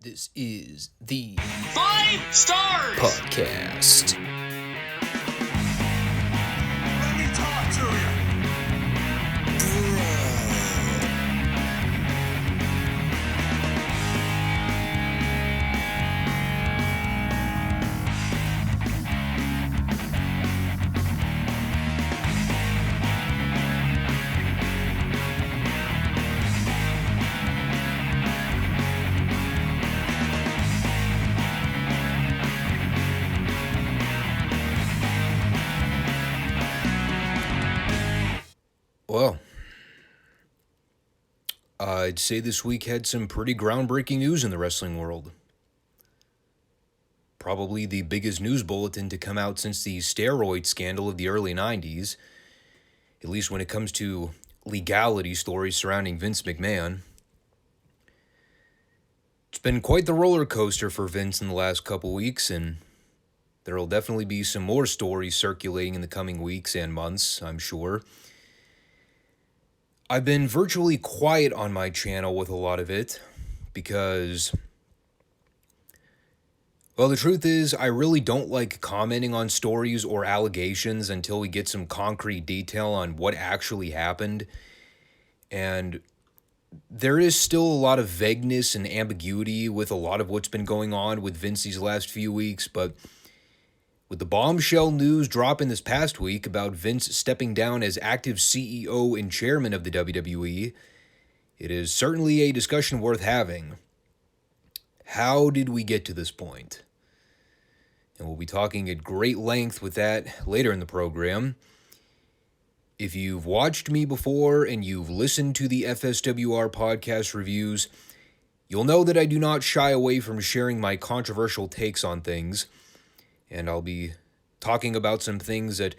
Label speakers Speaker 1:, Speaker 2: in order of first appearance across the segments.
Speaker 1: This is the
Speaker 2: Five Stars
Speaker 1: Podcast.
Speaker 3: Let me talk to you.
Speaker 1: Well, I'd say this week had some pretty groundbreaking news in the wrestling world. Probably the biggest news bulletin to come out since the steroid scandal of the early 90s, at least when it comes to legality stories surrounding Vince McMahon. It's been quite the roller coaster for Vince in the last couple weeks, and there will definitely be some more stories circulating in the coming weeks and months, I'm sure. I've been virtually quiet on my channel with a lot of it because, well, the truth is I really don't like commenting on stories or allegations until we get some concrete detail on what actually happened. And there is still a lot of vagueness and ambiguity with a lot of what's been going on with Vince these last few weeks, but with the bombshell news dropping this past week about Vince stepping down as active CEO and chairman of the WWE, it is certainly a discussion worth having. How did we get to this point? And we'll be talking at great length with that later in the program. If you've watched me before and you've listened to the FSWR podcast reviews, you'll know that I do not shy away from sharing my controversial takes on things. And I'll be talking about some things that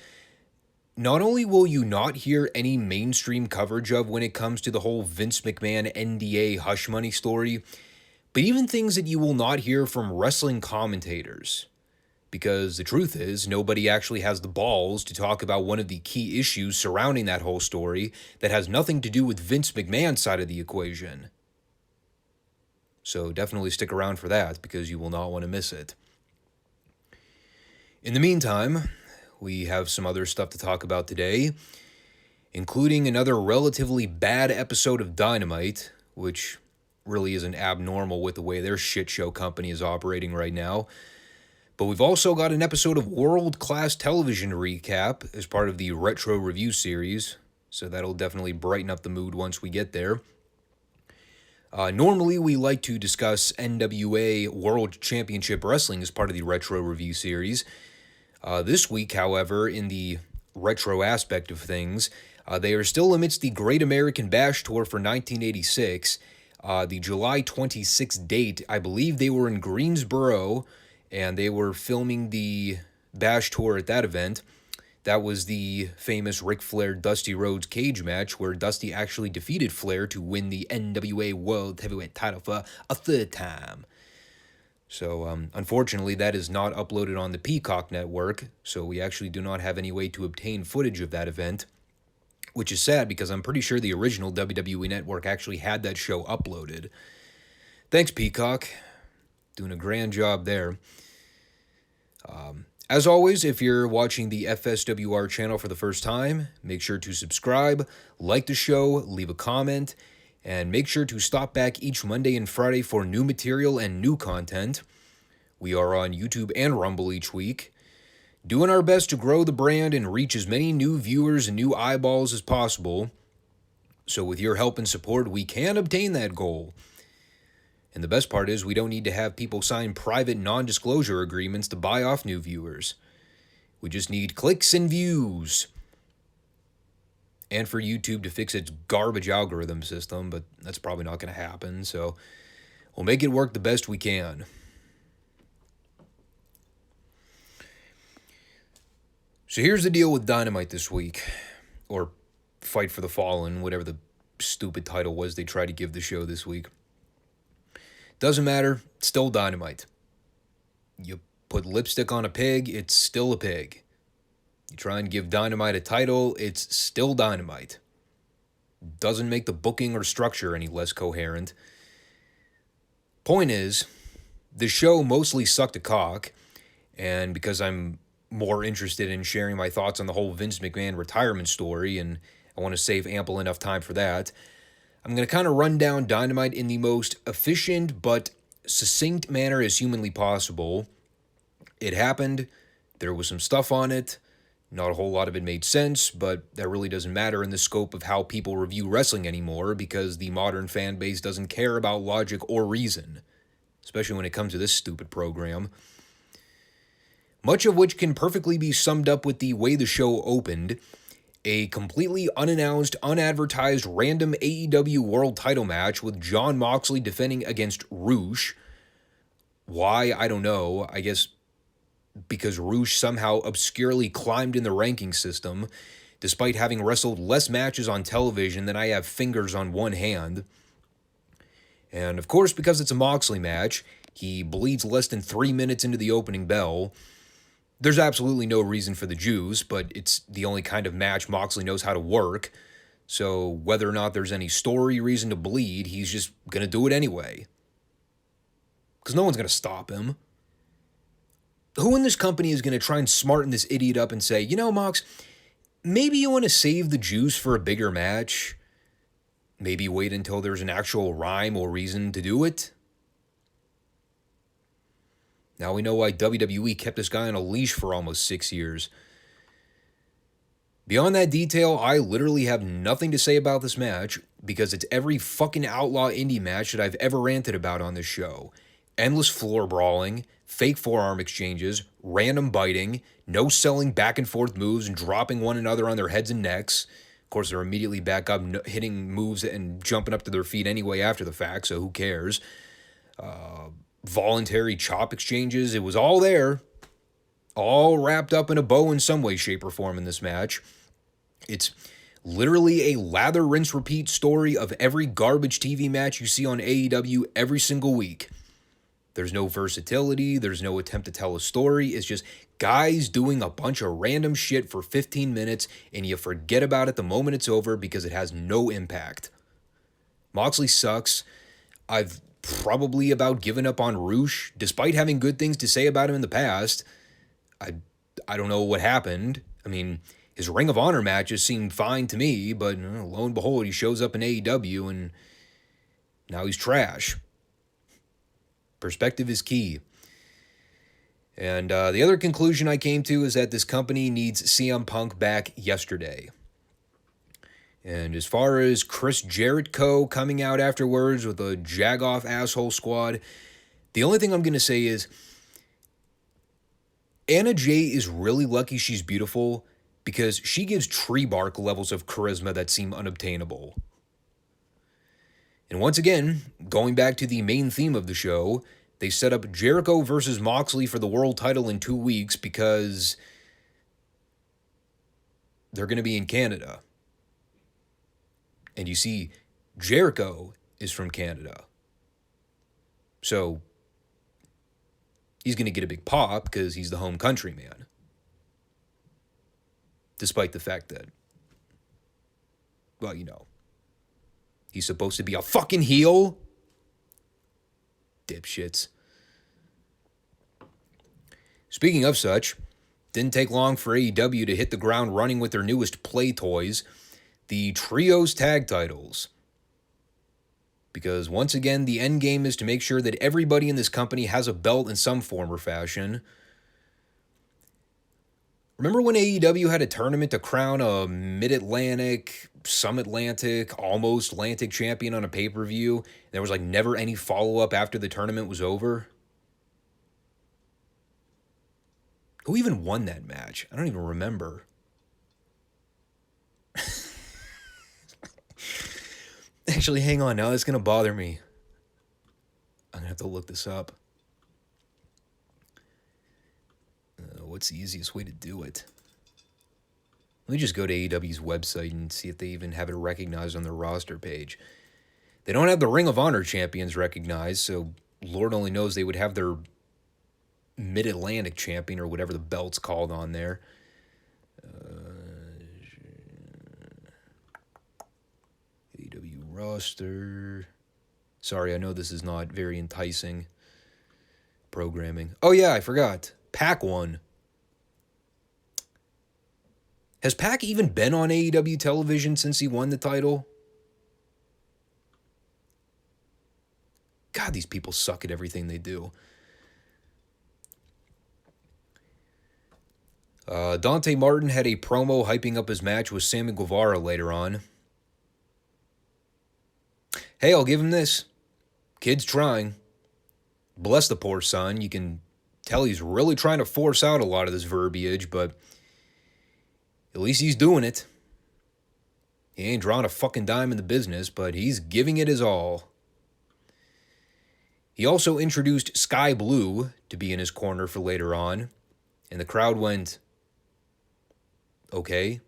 Speaker 1: not only will you not hear any mainstream coverage of when it comes to the whole Vince McMahon NDA hush money story, but even things that you will not hear from wrestling commentators. Because the truth is, nobody actually has the balls to talk about one of the key issues surrounding that whole story that has nothing to do with Vince McMahon's side of the equation. So definitely stick around for that, because you will not want to miss it. In the meantime, we have some other stuff to talk about today, including another relatively bad episode of Dynamite, which really isn't abnormal with the way their shit show company is operating right now. But we've also got an episode of World Class Television Recap as part of the Retro Review series, so that'll definitely brighten up the mood once we get there. Normally, we like to discuss NWA World Championship Wrestling as part of the Retro Review series. This week, however, in the retro aspect of things, they are still amidst the Great American Bash Tour for 1986. The July 26th date, I believe they were in Greensboro, and they were filming the Bash Tour at that event. That was the famous Ric Flair-Dusty Rhodes cage match, where Dusty actually defeated Flair to win the NWA World Heavyweight title for a third time. So, unfortunately, that is not uploaded on the Peacock network, so we actually do not have any way to obtain footage of that event, which is sad because I'm pretty sure the original WWE network actually had that show uploaded. Thanks, Peacock. Doing a grand job there. As always, if you're watching the FSWR channel for the first time, make sure to subscribe, like the show, leave a comment, and make sure to stop back each Monday and Friday for new material and new content. We are on YouTube and Rumble each week, doing our best to grow the brand and reach as many new viewers and new eyeballs as possible. So with your help and support, we can obtain that goal. And the best part is we don't need to have people sign private non-disclosure agreements to buy off new viewers. We just need clicks and views. And for YouTube to fix its garbage algorithm system, but that's probably not going to happen, so we'll make it work the best we can. So here's the deal with Dynamite this week, or Fight for the Fallen, whatever the stupid title was they tried to give the show this week. Doesn't matter, it's still Dynamite. You put lipstick on a pig, it's still a pig. You try and give Dynamite a title, it's still Dynamite. Doesn't make the booking or structure any less coherent. Point is, the show mostly sucked a cock, and because I'm more interested in sharing my thoughts on the whole Vince McMahon retirement story, and I want to save ample enough time for that, I'm going to kind of run down Dynamite in the most efficient but succinct manner as humanly possible. It happened, there was some stuff on it, not a whole lot of it made sense, but that really doesn't matter in the scope of how people review wrestling anymore because the modern fan base doesn't care about logic or reason, especially when it comes to this stupid program. Much of which can perfectly be summed up with the way the show opened. A completely unannounced, unadvertised, random AEW World Title match with Jon Moxley defending against Roosh. Why? I don't know. I guess because Roosh somehow obscurely climbed in the ranking system, despite having wrestled less matches on television than I have fingers on one hand. And of course, because it's a Moxley match, he bleeds less than 3 minutes into the opening bell. There's absolutely no reason for the Jews, but it's the only kind of match Moxley knows how to work. So whether or not there's any story reason to bleed, he's just going to do it anyway. Because no one's going to stop him. Who in this company is going to try and smarten this idiot up and say, you know, Mox, maybe you want to save the Jews for a bigger match? Maybe wait until there's an actual rhyme or reason to do it? Now we know why WWE kept this guy on a leash for almost 6 years. Beyond that detail, I literally have nothing to say about this match because it's every fucking outlaw indie match that I've ever ranted about on this show. Endless floor brawling, fake forearm exchanges, random biting, no selling back and forth moves and dropping one another on their heads and necks. Of course, they're immediately back up hitting moves and jumping up to their feet anyway after the fact, so who cares? Voluntary chop exchanges, it was all there. All wrapped up in a bow in some way, shape, or form in this match. It's literally a lather, rinse, repeat story of every garbage TV match you see on AEW every single week. There's no versatility, there's no attempt to tell a story, it's just guys doing a bunch of random shit for 15 minutes and you forget about it the moment it's over because it has no impact. Moxley sucks. I've probably about given up on Roosh, despite having good things to say about him in the past. I don't know what happened. I mean, his Ring of Honor matches seemed fine to me, but lo and behold, he shows up in AEW and now he's trash. Perspective is key. And the other conclusion I came to is that this company needs CM Punk back yesterday. And as far as Chris Jericho coming out afterwards with a jag-off asshole squad, the only thing I'm going to say is Anna Jay is really lucky she's beautiful because she gives tree bark levels of charisma that seem unobtainable. And once again, going back to the main theme of the show, they set up Jericho versus Moxley for the world title in 2 weeks because they're going to be in Canada. And you see, Jericho is from Canada. So he's going to get a big pop because he's the home country man. Despite the fact that, well, he's supposed to be a fucking heel. Dipshits. Speaking of such, didn't take long for AEW to hit the ground running with their newest play toys, the Trios Tag Titles. Because once again, the end game is to make sure that everybody in this company has a belt in some form or fashion. Remember when AEW had a tournament to crown a Mid-Atlantic, some Atlantic, almost Atlantic champion on a pay-per-view? There was never any follow-up after the tournament was over? Who even won that match? I don't even remember. Actually, hang on. Now it's going to bother me. I'm going to have to look this up. What's the easiest way to do it? Let me just go to AEW's website and see if they even have it recognized on their roster page. They don't have the Ring of Honor champions recognized, so Lord only knows they would have their Mid-Atlantic champion or whatever the belt's called on there. AEW roster. Sorry, I know this is not very enticing. programming. Oh yeah, I forgot. Pac won. Has Pac even been on AEW television since he won the title? God, these people suck at everything they do. Dante Martin had a promo hyping up his match with Sammy Guevara later on. Hey, I'll give him this. Kid's trying. Bless the poor son. You can tell he's really trying to force out a lot of this verbiage, but at least he's doing it. He ain't drawing a fucking dime in the business, but he's giving it his all. He also introduced Sky Blue to be in his corner for later on, and the crowd went, okay.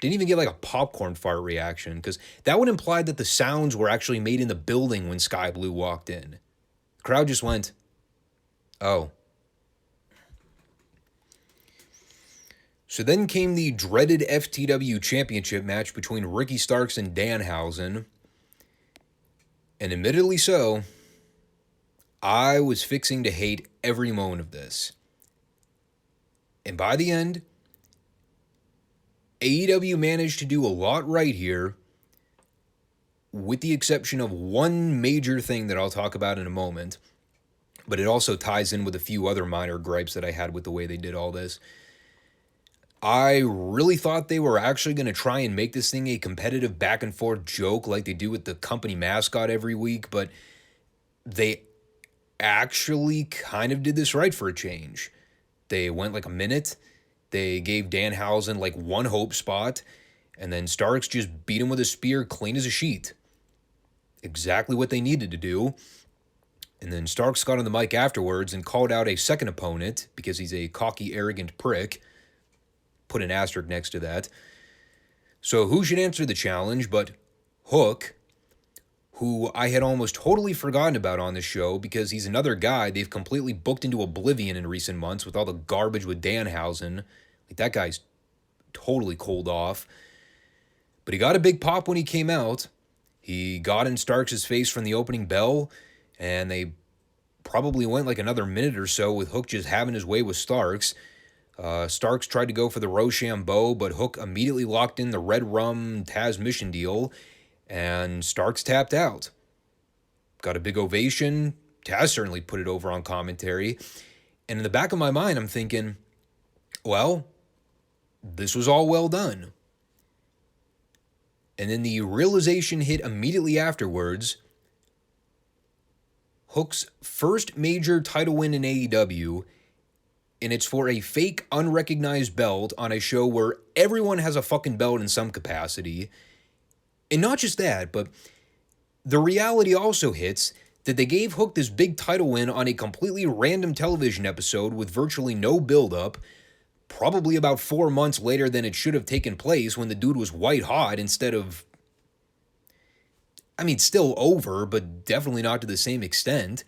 Speaker 1: Didn't even get like a popcorn fart reaction, because that would imply that the sounds were actually made in the building when Sky Blue walked in. The crowd just went, oh. So then came the dreaded FTW Championship match between Ricky Starks and Danhausen. And admittedly so, I was fixing to hate every moment of this. And by the end, AEW managed to do a lot right here, with the exception of one major thing that I'll talk about in a moment. But it also ties in with a few other minor gripes that I had with the way they did all this. I really thought they were actually going to try and make this thing a competitive back and forth joke like they do with the company mascot every week, but they actually kind of did this right for a change. They went like a minute. They gave Danhausen like one hope spot, and then Starks just beat him with a spear clean as a sheet. Exactly what they needed to do. And then Starks got on the mic afterwards and called out a second opponent because he's a cocky, arrogant prick. Put an asterisk next to that. So who should answer the challenge but Hook, who I had almost totally forgotten about on the show because he's another guy they've completely booked into oblivion in recent months with all the garbage with Danhausen. Like, that guy's totally cold off. But he got a big pop when he came out. He got in Starks' face from the opening bell, and they probably went like another minute or so with Hook just having his way with Starks. Starks tried to go for the Rochambeau, but Hook immediately locked in the Red Rum Taz mission deal, and Starks tapped out. Got a big ovation. Taz certainly put it over on commentary. And in the back of my mind, I'm thinking, well, this was all well done. And then the realization hit immediately afterwards. Hook's first major title win in AEW, and it's for a fake, unrecognized belt on a show where everyone has a fucking belt in some capacity. And not just that, but the reality also hits that they gave Hook this big title win on a completely random television episode with virtually no build-up, probably about 4 months later than it should have taken place when the dude was white hot instead of, I mean, still over, but definitely not to the same extent.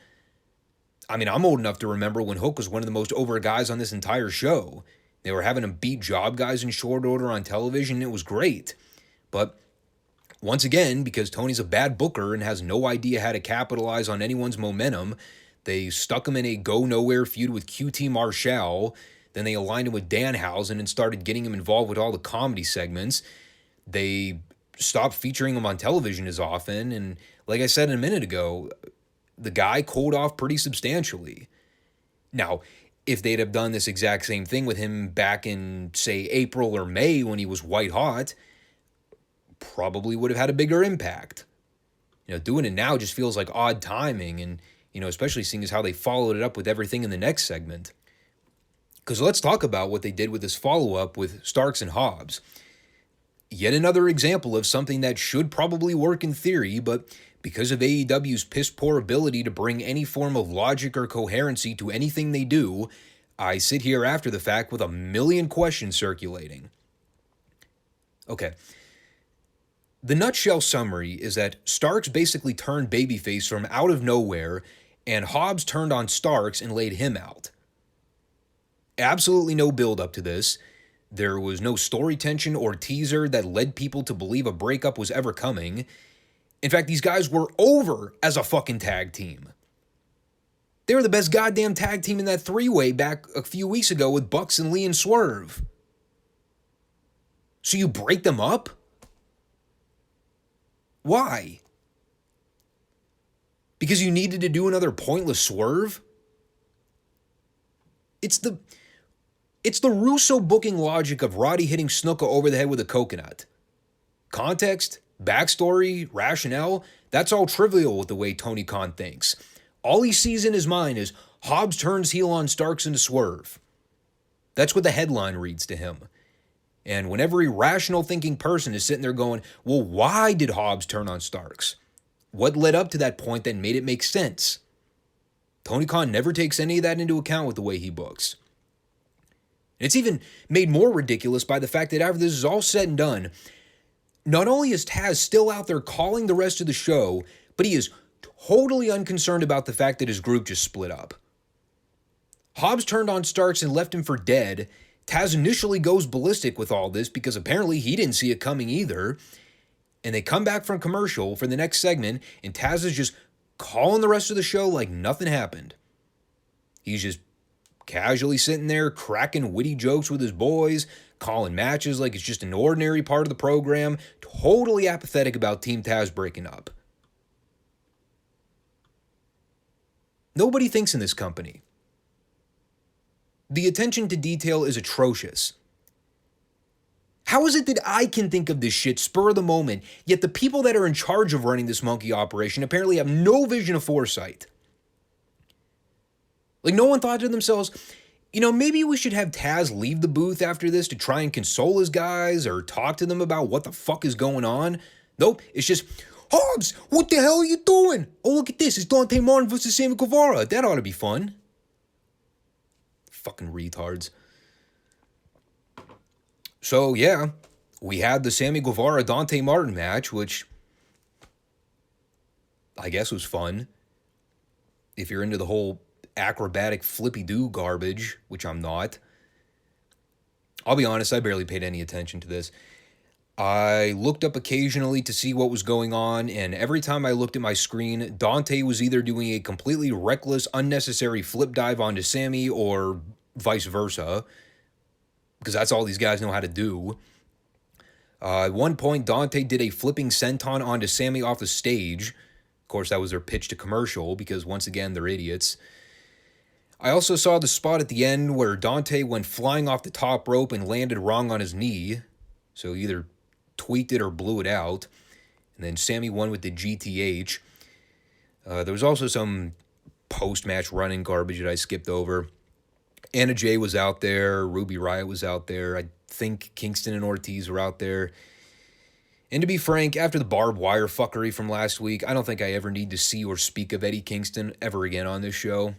Speaker 1: I mean, I'm old enough to remember when Hook was one of the most over guys on this entire show. They were having him beat job guys in short order on television, and it was great. But once again, because Tony's a bad booker and has no idea how to capitalize on anyone's momentum, they stuck him in a go-nowhere feud with QT Marshall. Then they aligned him with Danhausen and started getting him involved with all the comedy segments. They stopped featuring him on television as often, and like I said a minute ago, the guy cooled off pretty substantially. Now, if they'd have done this exact same thing with him back in, say, April or May when he was white hot, probably would have had a bigger impact. You know, doing it now just feels like odd timing, and, you know, especially seeing as how they followed it up with everything in the next segment. Because let's talk about what they did with this follow-up with Starks and Hobbs. Yet another example of something that should probably work in theory, but because of AEW's piss-poor ability to bring any form of logic or coherency to anything they do, I sit here after the fact with a million questions circulating. Okay. The nutshell summary is that Starks basically turned babyface from out of nowhere, and Hobbs turned on Starks and laid him out. Absolutely no build-up to this. There was no story tension or teaser that led people to believe a breakup was ever coming. In fact, these guys were over as a fucking tag team. They were the best goddamn tag team in that three-way back a few weeks ago with Bucks and Lee and Swerve. So you break them up? Why? Because you needed to do another pointless swerve? It's the Russo booking logic of Roddy hitting Snuka over the head with a coconut. Context, backstory, rationale, that's all trivial with the way Tony Khan thinks. All he sees in his mind is Hobbs turns heel on Starks into Swerve. That's what the headline reads to him. And when every rational thinking person is sitting there going, well, why did Hobbs turn on Starks? What led up to that point that made it make sense? Tony Khan never takes any of that into account with the way he books. It's even made more ridiculous by the fact that after this is all said and done, not only is Taz still out there calling the rest of the show, but he is totally unconcerned about the fact that his group just split up. Hobbs turned on Starks and left him for dead. Taz initially goes ballistic with all this because apparently he didn't see it coming either. And they come back from commercial for the next segment, and Taz is just calling the rest of the show like nothing happened. He's just casually sitting there cracking witty jokes with his boys, calling matches like it's just an ordinary part of the program, totally apathetic about Team Taz breaking up. Nobody thinks in this company. The attention to detail is atrocious. How is it that I can think of this shit spur of the moment, yet the people that are in charge of running this monkey operation apparently have no vision of foresight? Like, no one thought to themselves, maybe we should have Taz leave the booth after this to try and console his guys or talk to them about what the fuck is going on. Nope, it's just, Hobbs, what the hell are you doing? Oh, look at this, it's Dante Martin versus Sammy Guevara. That ought to be fun. Fucking retards. So, yeah, we had the Sammy Guevara-Dante Martin match, which I guess was fun. If you're into the whole acrobatic flippy-doo garbage, which I'm not. I'll be honest, I barely paid any attention to this. I looked up occasionally to see what was going on, and every time I looked at my screen, Dante was either doing a completely reckless, unnecessary flip dive onto Sammy or vice versa, because that's all these guys know how to do. At one point, Dante did a flipping senton onto Sammy off the stage. Of course, that was their pitch to commercial, because once again, they're idiots. I also saw the spot at the end where Dante went flying off the top rope and landed wrong on his knee. So he either tweaked it or blew it out. And then Sammy won with the GTH. There was also some post-match running garbage that I skipped over. Anna Jay was out there. Ruby Riott was out there. I think Kingston and Ortiz were out there. And to be frank, after the barbed wire fuckery from last week, I don't think I ever need to see or speak of Eddie Kingston ever again on this show.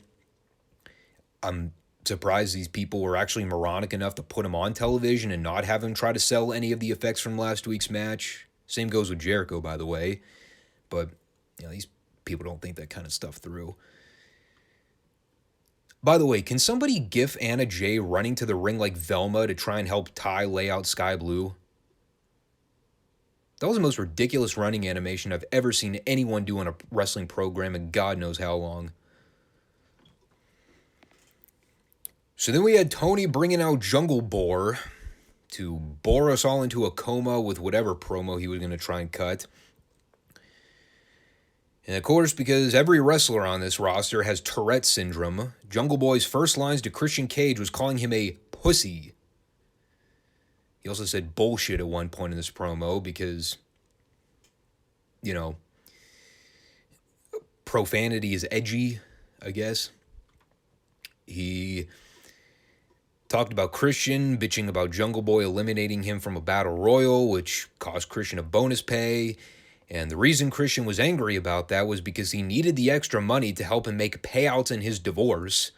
Speaker 1: I'm surprised these people were actually moronic enough to put him on television and not have him try to sell any of the effects from last week's match. Same goes with Jericho, by the way. But, these people don't think that kind of stuff through. By the way, can somebody gif Anna Jay running to the ring like Velma to try and help Ty lay out Sky Blue? That was the most ridiculous running animation I've ever seen anyone do on a wrestling program in God knows how long. So then we had Tony bringing out Jungle Boar to bore us all into a coma with whatever promo he was going to try and cut. And of course, because every wrestler on this roster has Tourette syndrome, Jungle Boy's first lines to Christian Cage was calling him a pussy. He also said bullshit at one point in this promo because, profanity is edgy, I guess. He talked about Christian, bitching about Jungle Boy eliminating him from a battle royal, which cost Christian a bonus pay. And the reason Christian was angry about that was because he needed the extra money to help him make payouts in his divorce.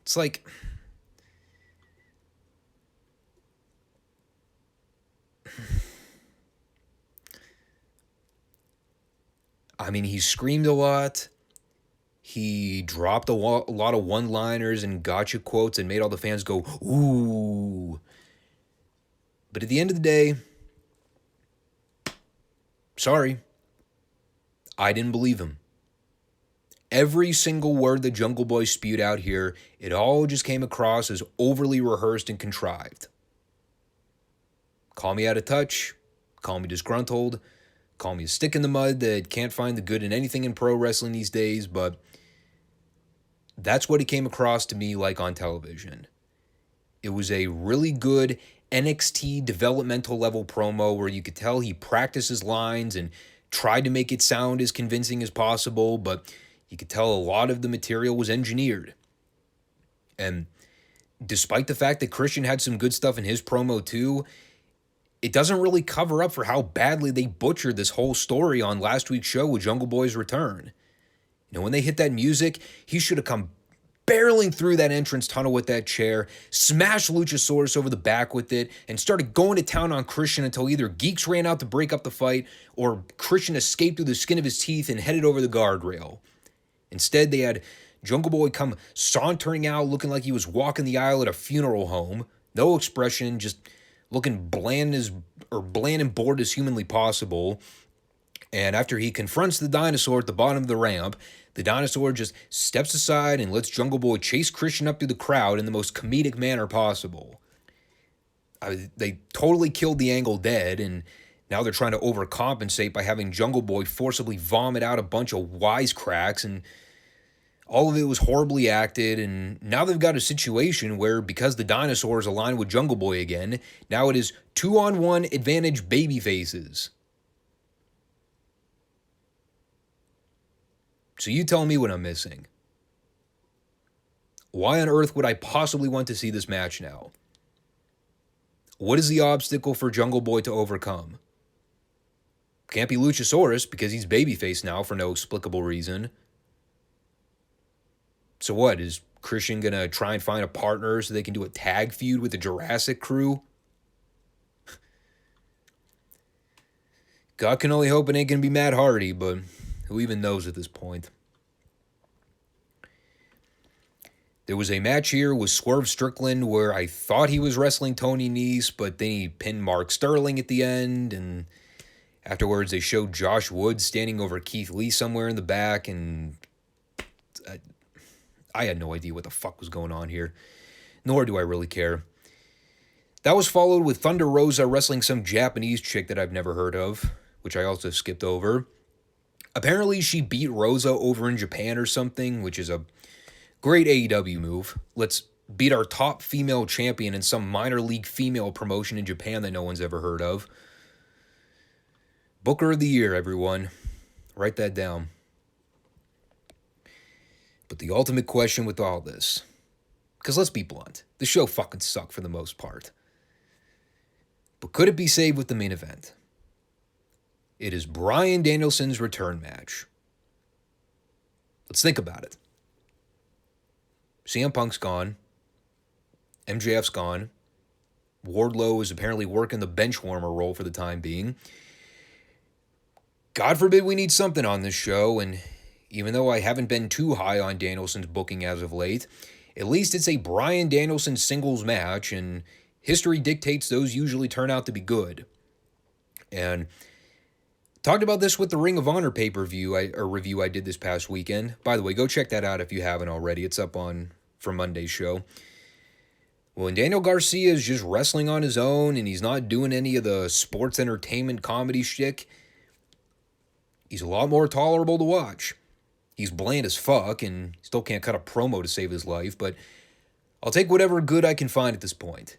Speaker 1: It's like, he screamed a lot. He dropped a lot of one-liners and gotcha quotes and made all the fans go, ooh. But at the end of the day, sorry, I didn't believe him. Every single word the Jungle Boy spewed out here, it all just came across as overly rehearsed and contrived. Call me out of touch, call me disgruntled, call me a stick in the mud that can't find the good in anything in pro wrestling these days, but that's what it came across to me like on television. It was a really good NXT developmental level promo where you could tell he practiced his lines and tried to make it sound as convincing as possible, but you could tell a lot of the material was engineered. And despite the fact that Christian had some good stuff in his promo too, it doesn't really cover up for how badly they butchered this whole story on last week's show with Jungle Boy's return. You know, when they hit that music, he should have come barreling through that entrance tunnel with that chair, smashed Luchasaurus over the back with it, and started going to town on Christian until either Geeks ran out to break up the fight or Christian escaped through the skin of his teeth and headed over the guardrail. Instead, they had Jungle Boy come sauntering out looking like he was walking the aisle at a funeral home. No expression, just looking bland and bored as humanly possible. And after he confronts the dinosaur at the bottom of the ramp, the dinosaur just steps aside and lets Jungle Boy chase Christian up through the crowd in the most comedic manner possible. They totally killed the angle dead, and now they're trying to overcompensate by having Jungle Boy forcibly vomit out a bunch of wisecracks, and all of it was horribly acted, and now they've got a situation where, because the dinosaur is aligned with Jungle Boy again, now it is 2-on-1 advantage baby faces. So you tell me what I'm missing. Why on earth would I possibly want to see this match now? What is the obstacle for Jungle Boy to overcome? Can't be Luchasaurus because he's babyface now for no explicable reason. So what, is Christian going to try and find a partner so they can do a tag feud with the Jurassic crew? God can only hope it ain't going to be Matt Hardy, but who even knows at this point? There was a match here with Swerve Strickland where I thought he was wrestling Tony Nese, but then he pinned Mark Sterling at the end, and afterwards they showed Josh Woods standing over Keith Lee somewhere in the back, and I had no idea what the fuck was going on here, nor do I really care. That was followed with Thunder Rosa wrestling some Japanese chick that I've never heard of, which I also skipped over. Apparently she beat Rosa over in Japan or something, which is a great AEW move. Let's beat our top female champion in some minor league female promotion in Japan that no one's ever heard of. Booker of the Year, everyone. Write that down. But the ultimate question with all this, because let's be blunt, the show fucking sucked for the most part. But could it be saved with the main event? It is Bryan Danielson's return match. Let's think about it. CM Punk's gone. MJF's gone. Wardlow is apparently working the bench warmer role for the time being. God forbid we need something on this show, and even though I haven't been too high on Danielson's booking as of late, at least it's a Bryan Danielson singles match, and history dictates those usually turn out to be good. And talked about this with the Ring of Honor pay-per-view review I did this past weekend. By the way, go check that out if you haven't already. It's up on for Monday's show. Well, when Daniel Garcia is just wrestling on his own and he's not doing any of the sports entertainment comedy shtick, he's a lot more tolerable to watch. He's bland as fuck and still can't cut a promo to save his life, but I'll take whatever good I can find at this point.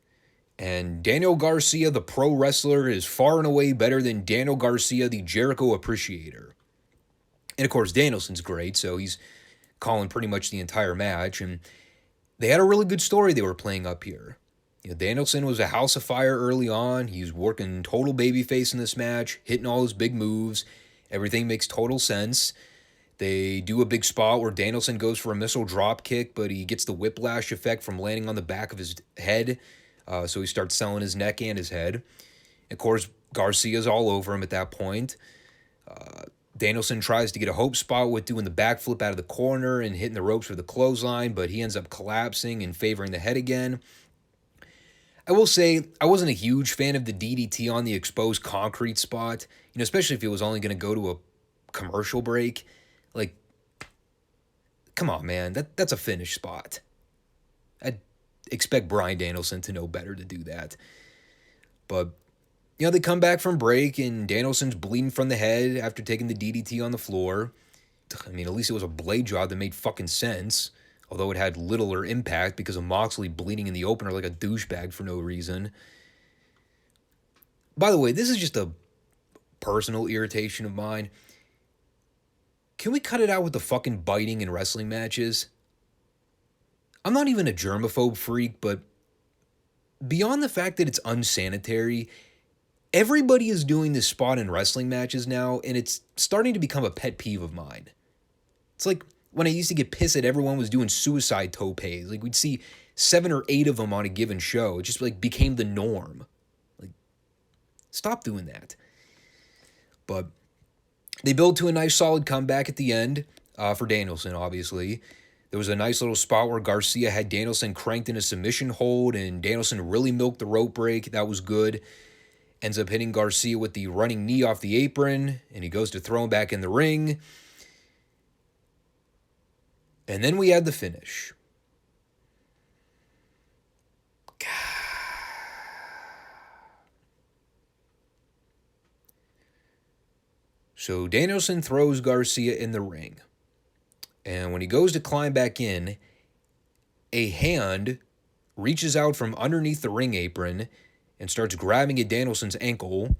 Speaker 1: And Daniel Garcia, the pro wrestler, is far and away better than Daniel Garcia, the Jericho appreciator. And of course, Danielson's great, so he's calling pretty much the entire match. And they had a really good story they were playing up here. You know, Danielson was a house of fire early on. He was working total babyface in this match, hitting all his big moves. Everything makes total sense. They do a big spot where Danielson goes for a missile drop kick, but he gets the whiplash effect from landing on the back of his head. So he starts selling his neck and his head. Of course, Garcia's all over him at that point. Danielson tries to get a hope spot with doing the backflip out of the corner and hitting the ropes for the clothesline, but he ends up collapsing and favoring the head again. I will say, I wasn't a huge fan of the DDT on the exposed concrete spot, especially if it was only going to go to a commercial break. Like, come on, man. That's a finish spot. I'd expect Bryan Danielson to know better to do that. But, they come back from break, and Danielson's bleeding from the head after taking the DDT on the floor. I mean, at least it was a blade job that made fucking sense, although it had little or impact because of Moxley bleeding in the opener like a douchebag for no reason. By the way, this is just a personal irritation of mine. Can we cut it out with the fucking biting in wrestling matches? I'm not even a germaphobe freak, but beyond the fact that it's unsanitary, everybody is doing this spot in wrestling matches now, and it's starting to become a pet peeve of mine. It's like when I used to get pissed that everyone was doing suicide topes. Like, we'd see 7 or 8 of them on a given show. It just like became the norm. Like, stop doing that. But they build to a nice solid comeback at the end for Danielson, obviously. There was a nice little spot where Garcia had Danielson cranked in a submission hold, and Danielson really milked the rope break. That was good. Ends up hitting Garcia with the running knee off the apron, and he goes to throw him back in the ring. And then we had the finish. So Danielson throws Garcia in the ring. And when he goes to climb back in, a hand reaches out from underneath the ring apron and starts grabbing at Danielson's ankle.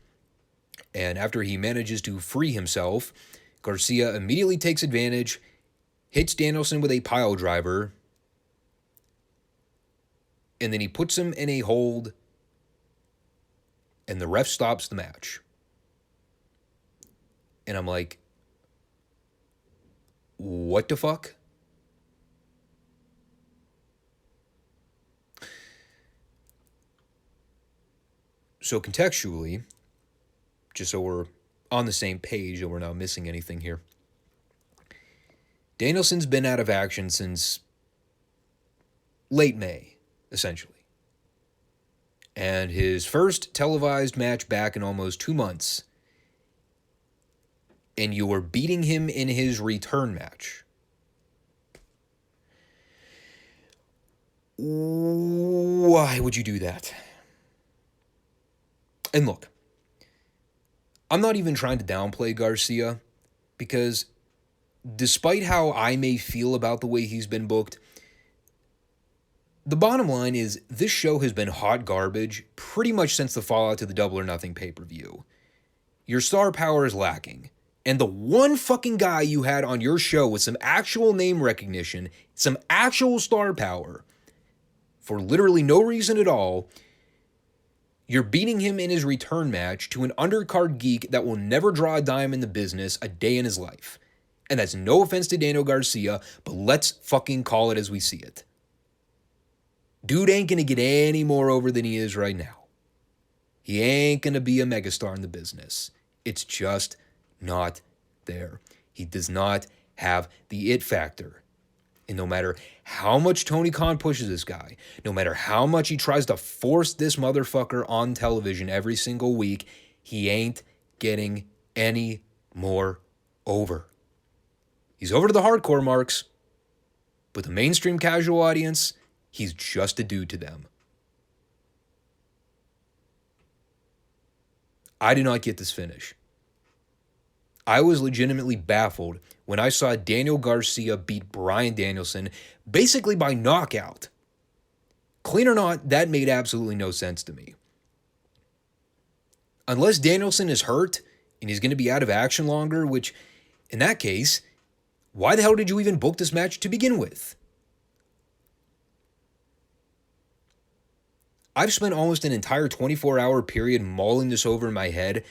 Speaker 1: And after he manages to free himself, Garcia immediately takes advantage, hits Danielson with a pile driver, and then he puts him in a hold, and the ref stops the match. And I'm like, what the fuck? So contextually, just so we're on the same page and we're not missing anything here, Danielson's been out of action since late May, essentially. And his first televised match back in almost 2 months. And you were beating him in his return match. Why would you do that? And look, I'm not even trying to downplay Garcia, because despite how I may feel about the way he's been booked, the bottom line is this show has been hot garbage pretty much since the fallout to the Double or Nothing pay-per-view. Your star power is lacking. And the one fucking guy you had on your show with some actual name recognition, some actual star power, for literally no reason at all, you're beating him in his return match to an undercard geek that will never draw a dime in the business a day in his life. And that's no offense to Daniel Garcia, but let's fucking call it as we see it. Dude ain't gonna get any more over than he is right now. He ain't gonna be a megastar in the business. It's just not there. He does not have the it factor. And no matter how much Tony Khan pushes this guy, no matter how much he tries to force this motherfucker on television every single week, he ain't getting any more over. He's over to the hardcore marks, but the mainstream casual audience, he's just a dude to them. I did not get this finish. I was legitimately baffled when I saw Daniel Garcia beat Bryan Danielson basically by knockout. Clean or not, that made absolutely no sense to me. Unless Danielson is hurt and he's going to be out of action longer, which, in that case, why the hell did you even book this match to begin with? I've spent almost an entire 24-hour period mulling this over in my head,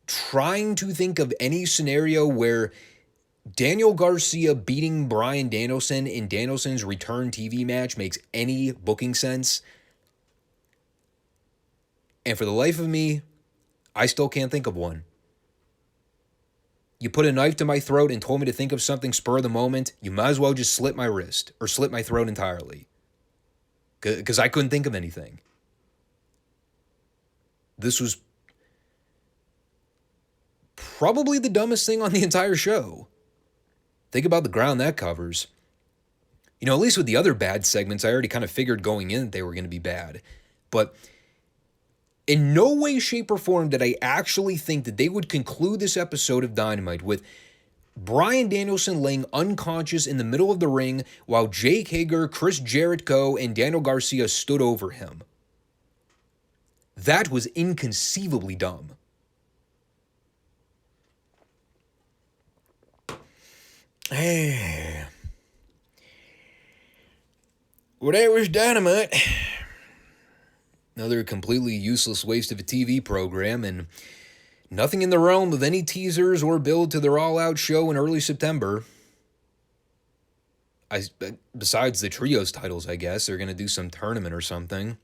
Speaker 1: trying to think of any scenario where Daniel Garcia beating Bryan Danielson in Danielson's return TV match makes any booking sense. And for the life of me, I still can't think of one. You put a knife to my throat and told me to think of something spur of the moment, you might as well just slit my wrist or slit my throat entirely. Because I couldn't think of anything. This was probably the dumbest thing on the entire show. Think about the ground that covers. At least with the other bad segments, I already kind of figured going in that they were going to be bad. But in no way, shape, or form did I actually think that they would conclude this episode of Dynamite with Bryan Danielson laying unconscious in the middle of the ring while Jake Hager, Chris Jericho, and Daniel Garcia stood over him. That was inconceivably dumb. Hey. Well, that was Dynamite. Another completely useless waste of a TV program, and nothing in the realm of any teasers or build to their all-out show in early September. Besides the trios titles, I guess. They're going to do some tournament or something.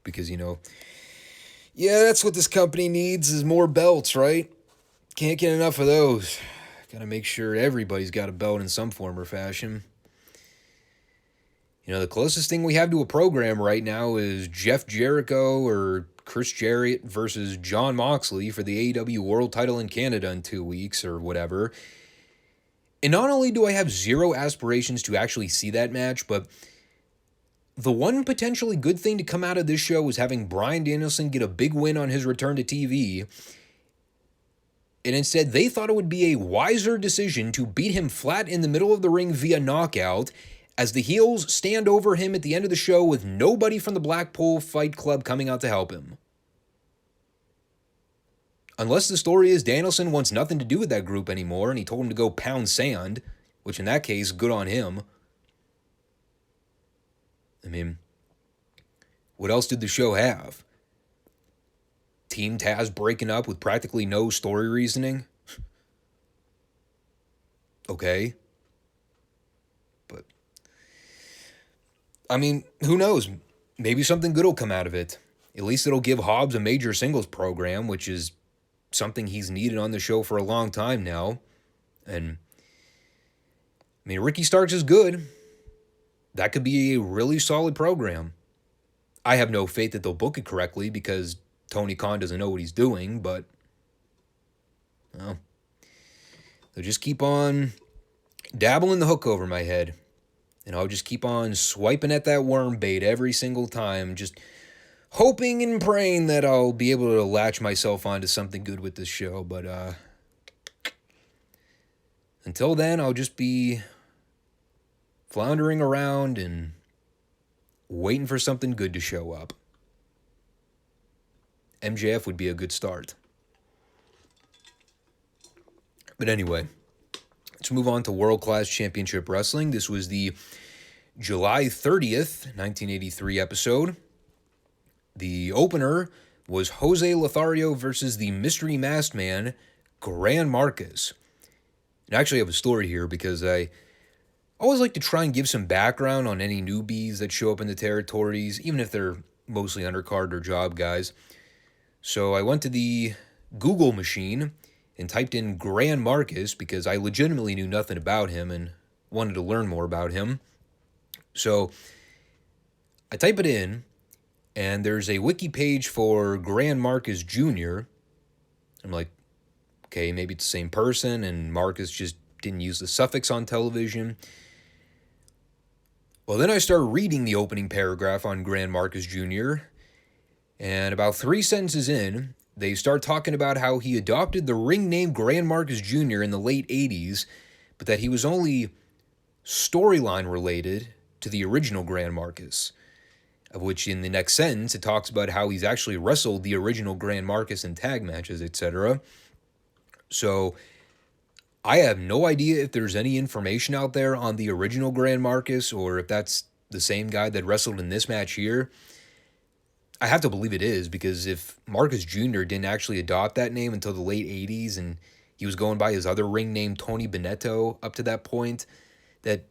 Speaker 1: Because, yeah, that's what this company needs is more belts, right? Can't get enough of those. Got to make sure everybody's got a belt in some form or fashion. The closest thing we have to a program right now is Jeff Jericho or Chris Jarrett versus Jon Moxley for the AEW World title in Canada in 2 weeks or whatever. And not only do I have zero aspirations to actually see that match, but the one potentially good thing to come out of this show was having Bryan Danielson get a big win on his return to TV. And instead, they thought it would be a wiser decision to beat him flat in the middle of the ring via knockout as the heels stand over him at the end of the show with nobody from the Blackpool Fight Club coming out to help him. Unless the story is Danielson wants nothing to do with that group anymore and he told him to go pound sand, which in that case, good on him. I mean, what else did the show have? Team Taz breaking up with practically no story reasoning? Okay. But, I mean, who knows? Maybe something good will come out of it. At least it'll give Hobbs a major singles program, which is something he's needed on the show for a long time now. And, I mean, Ricky Starks is good. That could be a really solid program. I have no faith that they'll book it correctly because Tony Khan doesn't know what he's doing, but, well, they'll just keep on dabbling the hook over my head. And I'll just keep on swiping at that worm bait every single time, just hoping and praying that I'll be able to latch myself onto something good with this show. But until then, I'll just be floundering around and waiting for something good to show up. MJF would be a good start. But anyway, let's move on to World Class Championship Wrestling. This was the July 30th, 1983 episode. The opener was Jose Lothario versus the Mystery Masked Man, Gran Marcus. And I actually have a story here because I always like to try and give some background on any newbies that show up in the territories, even if they're mostly undercard or job guys. So I went to the Google machine and typed in Gran Marcus because I legitimately knew nothing about him and wanted to learn more about him. So I type it in, and there's a wiki page for Gran Marcus Jr. I'm like, okay, maybe it's the same person, and Marcus just didn't use the suffix on television. Well, then I started reading the opening paragraph on Gran Marcus Jr., and about 3 sentences in, they start talking about how he adopted the ring name Gran Marcus Jr. in the late 80s, but that he was only storyline related to the original Gran Marcus, of which in the next sentence it talks about how he's actually wrestled the original Gran Marcus in tag matches, etc. So I have no idea if there's any information out there on the original Gran Marcus or if that's the same guy that wrestled in this match here. I have to believe it is, because if Marcus Jr. didn't actually adopt that name until the late 80s and he was going by his other ring name, Tony Benetto, up to that point, that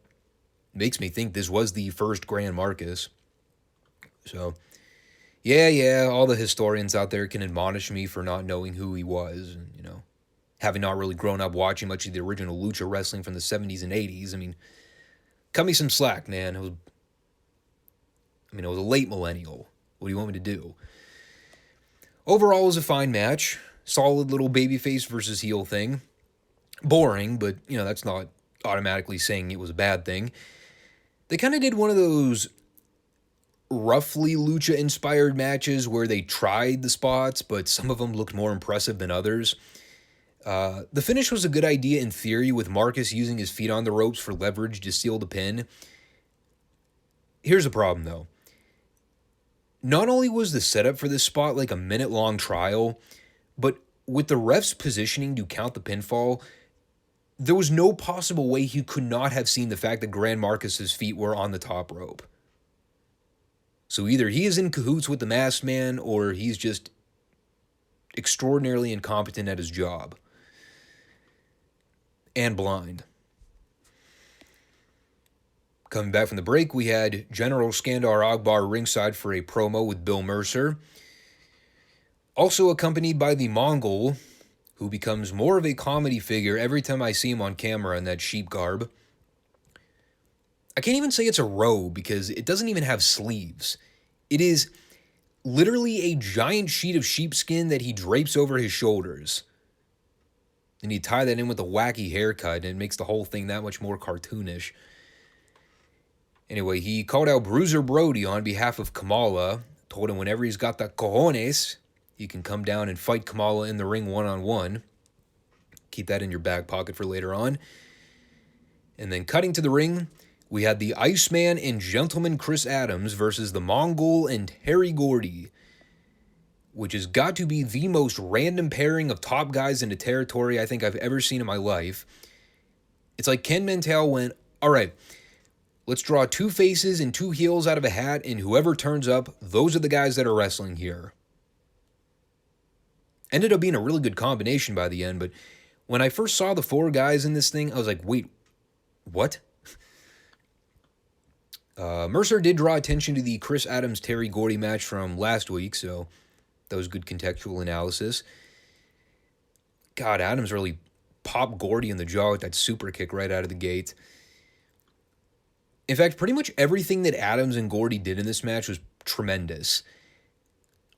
Speaker 1: makes me think this was the first Gran Marcus. So, yeah, all the historians out there can admonish me for not knowing who he was, and, having not really grown up watching much of the original lucha wrestling from the 70s and 80s. I mean, cut me some slack, man. It was a late millennial. What do you want me to do? Overall, it was a fine match. Solid little babyface versus heel thing. boring, but, that's not automatically saying it was a bad thing. They kind of did one of those roughly lucha-inspired matches where they tried the spots, but some of them looked more impressive than others. The finish was a good idea in theory, with Marcus using his feet on the ropes for leverage to seal the pin. Here's the problem, though. Not only was the setup for this spot like a minute-long trial, but with the refs positioning to count the pinfall, there was no possible way he could not have seen the fact that Grand Marcus's feet were on the top rope. So either he is in cahoots with the masked man, or he's just extraordinarily incompetent at his job. And blind. Coming back from the break, we had General Skandar Akbar ringside for a promo with Bill Mercer. Also accompanied by the Mongol, who becomes more of a comedy figure every time I see him on camera in that sheep garb. I can't even say it's a robe because it doesn't even have sleeves. It is literally a giant sheet of sheepskin that he drapes over his shoulders. And you tie that in with a wacky haircut, and it makes the whole thing that much more cartoonish. Anyway, he called out Bruiser Brody on behalf of Kamala, told him whenever he's got the cojones, he can come down and fight Kamala in the ring one-on-one. Keep that in your back pocket for later on. And then cutting to the ring, we had the Iceman and Gentleman Chris Adams versus the Mongol and Harry Gordy, which has got to be the most random pairing of top guys in the territory I think I've ever seen in my life. It's like Ken Mantell went, all right, let's draw two faces and two heels out of a hat, and whoever turns up, those are the guys that are wrestling here. Ended up being a really good combination by the end, but when I first saw the four guys in this thing, I was like, wait, what? Mercer did draw attention to the Chris Adams-Terry Gordy match from last week, so that was good contextual analysis. God, Adams really popped Gordy in the jaw with that super kick right out of the gate. In fact, pretty much everything that Adams and Gordy did in this match was tremendous.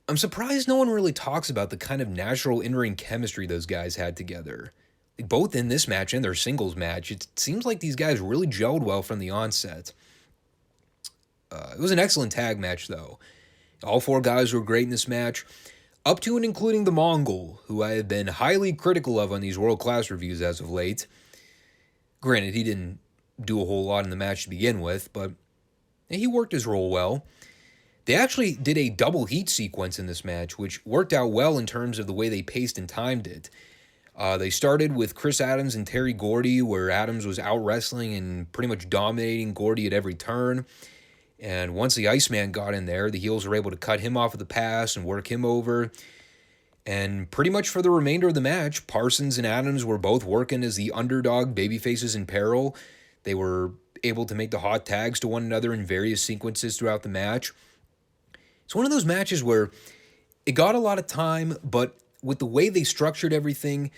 Speaker 1: I'm surprised no one really talks about the kind of natural in-ring chemistry those guys had together. Like both in this match and their singles match, it seems like these guys really gelled well from the onset. It was an excellent tag match, though. All four guys were great in this match, up to and including the Mongol, who I have been highly critical of on these world-class reviews as of late. Granted, he didn't do a whole lot in the match to begin with, but he worked his role well. They actually did a double heat sequence in this match, which worked out well in terms of the way they paced and timed it. They started with Chris Adams and Terry Gordy, where Adams was out wrestling and pretty much dominating Gordy at every turn. And once the Iceman got in there, the heels were able to cut him off of the pass and work him over. And pretty much for the remainder of the match, Parsons and Adams were both working as the underdog babyfaces in peril. They were able to make the hot tags to one another in various sequences throughout the match. It's one of those matches where it got a lot of time, but with the way they structured everything,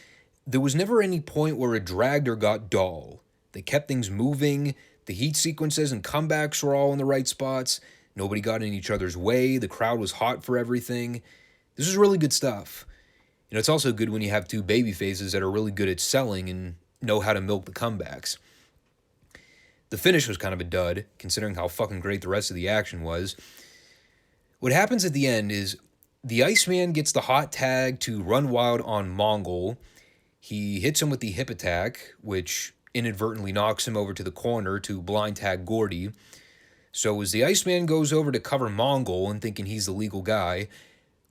Speaker 1: there was never any point where it dragged or got dull. They kept things moving. The heat sequences and comebacks were all in the right spots. Nobody got in each other's way. The crowd was hot for everything. This is really good stuff. It's also good when you have two baby faces that are really good at selling and know how to milk the comebacks. The finish was kind of a dud, considering how fucking great the rest of the action was. What happens at the end is the Iceman gets the hot tag to run wild on Mongol. He hits him with the hip attack, which inadvertently knocks him over to the corner to blind tag Gordy. So as the Iceman goes over to cover Mongol and thinking he's the legal guy,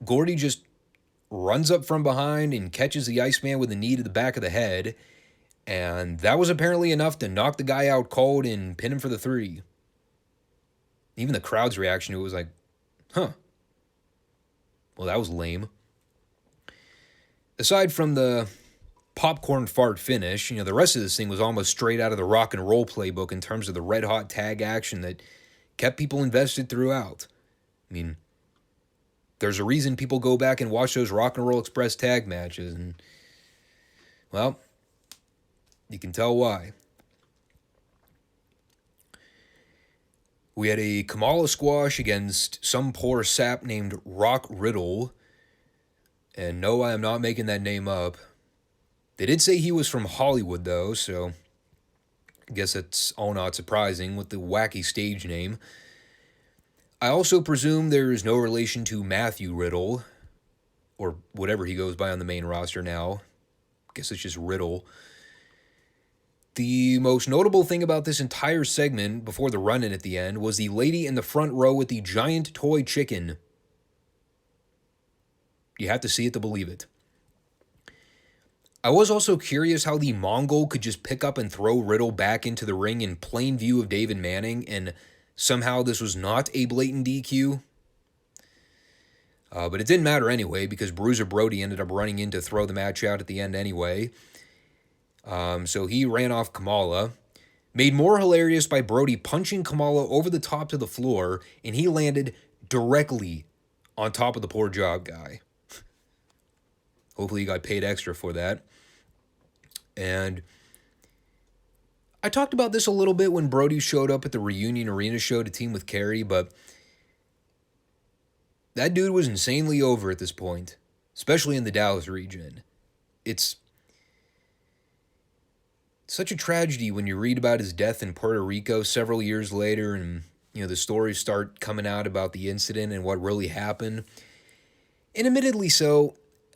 Speaker 1: Gordy just runs up from behind and catches the Iceman with a knee to the back of the head, and that was apparently enough to knock the guy out cold and pin him for the 3. Even the crowd's reaction to it was like, huh. Well, that was lame. Aside from the popcorn fart finish, the rest of this thing was almost straight out of the rock and roll playbook in terms of the red hot tag action that kept people invested throughout. I mean, there's a reason people go back and watch those Rock and Roll Express tag matches, and, well, you can tell why. We had a Kamala squash against some poor sap named Rock Riddle, and no, I am not making that name up. They did say he was from Hollywood, though, so I guess that's all not surprising with the wacky stage name. I also presume there is no relation to Matthew Riddle, or whatever he goes by on the main roster now. I guess it's just Riddle. The most notable thing about this entire segment, before the run-in at the end, was the lady in the front row with the giant toy chicken. You have to see it to believe it. I was also curious how the Mongol could just pick up and throw Riddle back into the ring in plain view of David Manning, and somehow this was not a blatant DQ. But it didn't matter anyway, because Bruiser Brody ended up running in to throw the match out at the end anyway. So he ran off Kamala. Made more hilarious by Brody punching Kamala over the top to the floor, and he landed directly on top of the poor job guy. Hopefully he got paid extra for that. And I talked about this a little bit when Brody showed up at the Reunion Arena show to team with Kerry, but that dude was insanely over at this point, especially in the Dallas region. It's such a tragedy when you read about his death in Puerto Rico several years later, and the stories start coming out about the incident and what really happened. And admittedly so,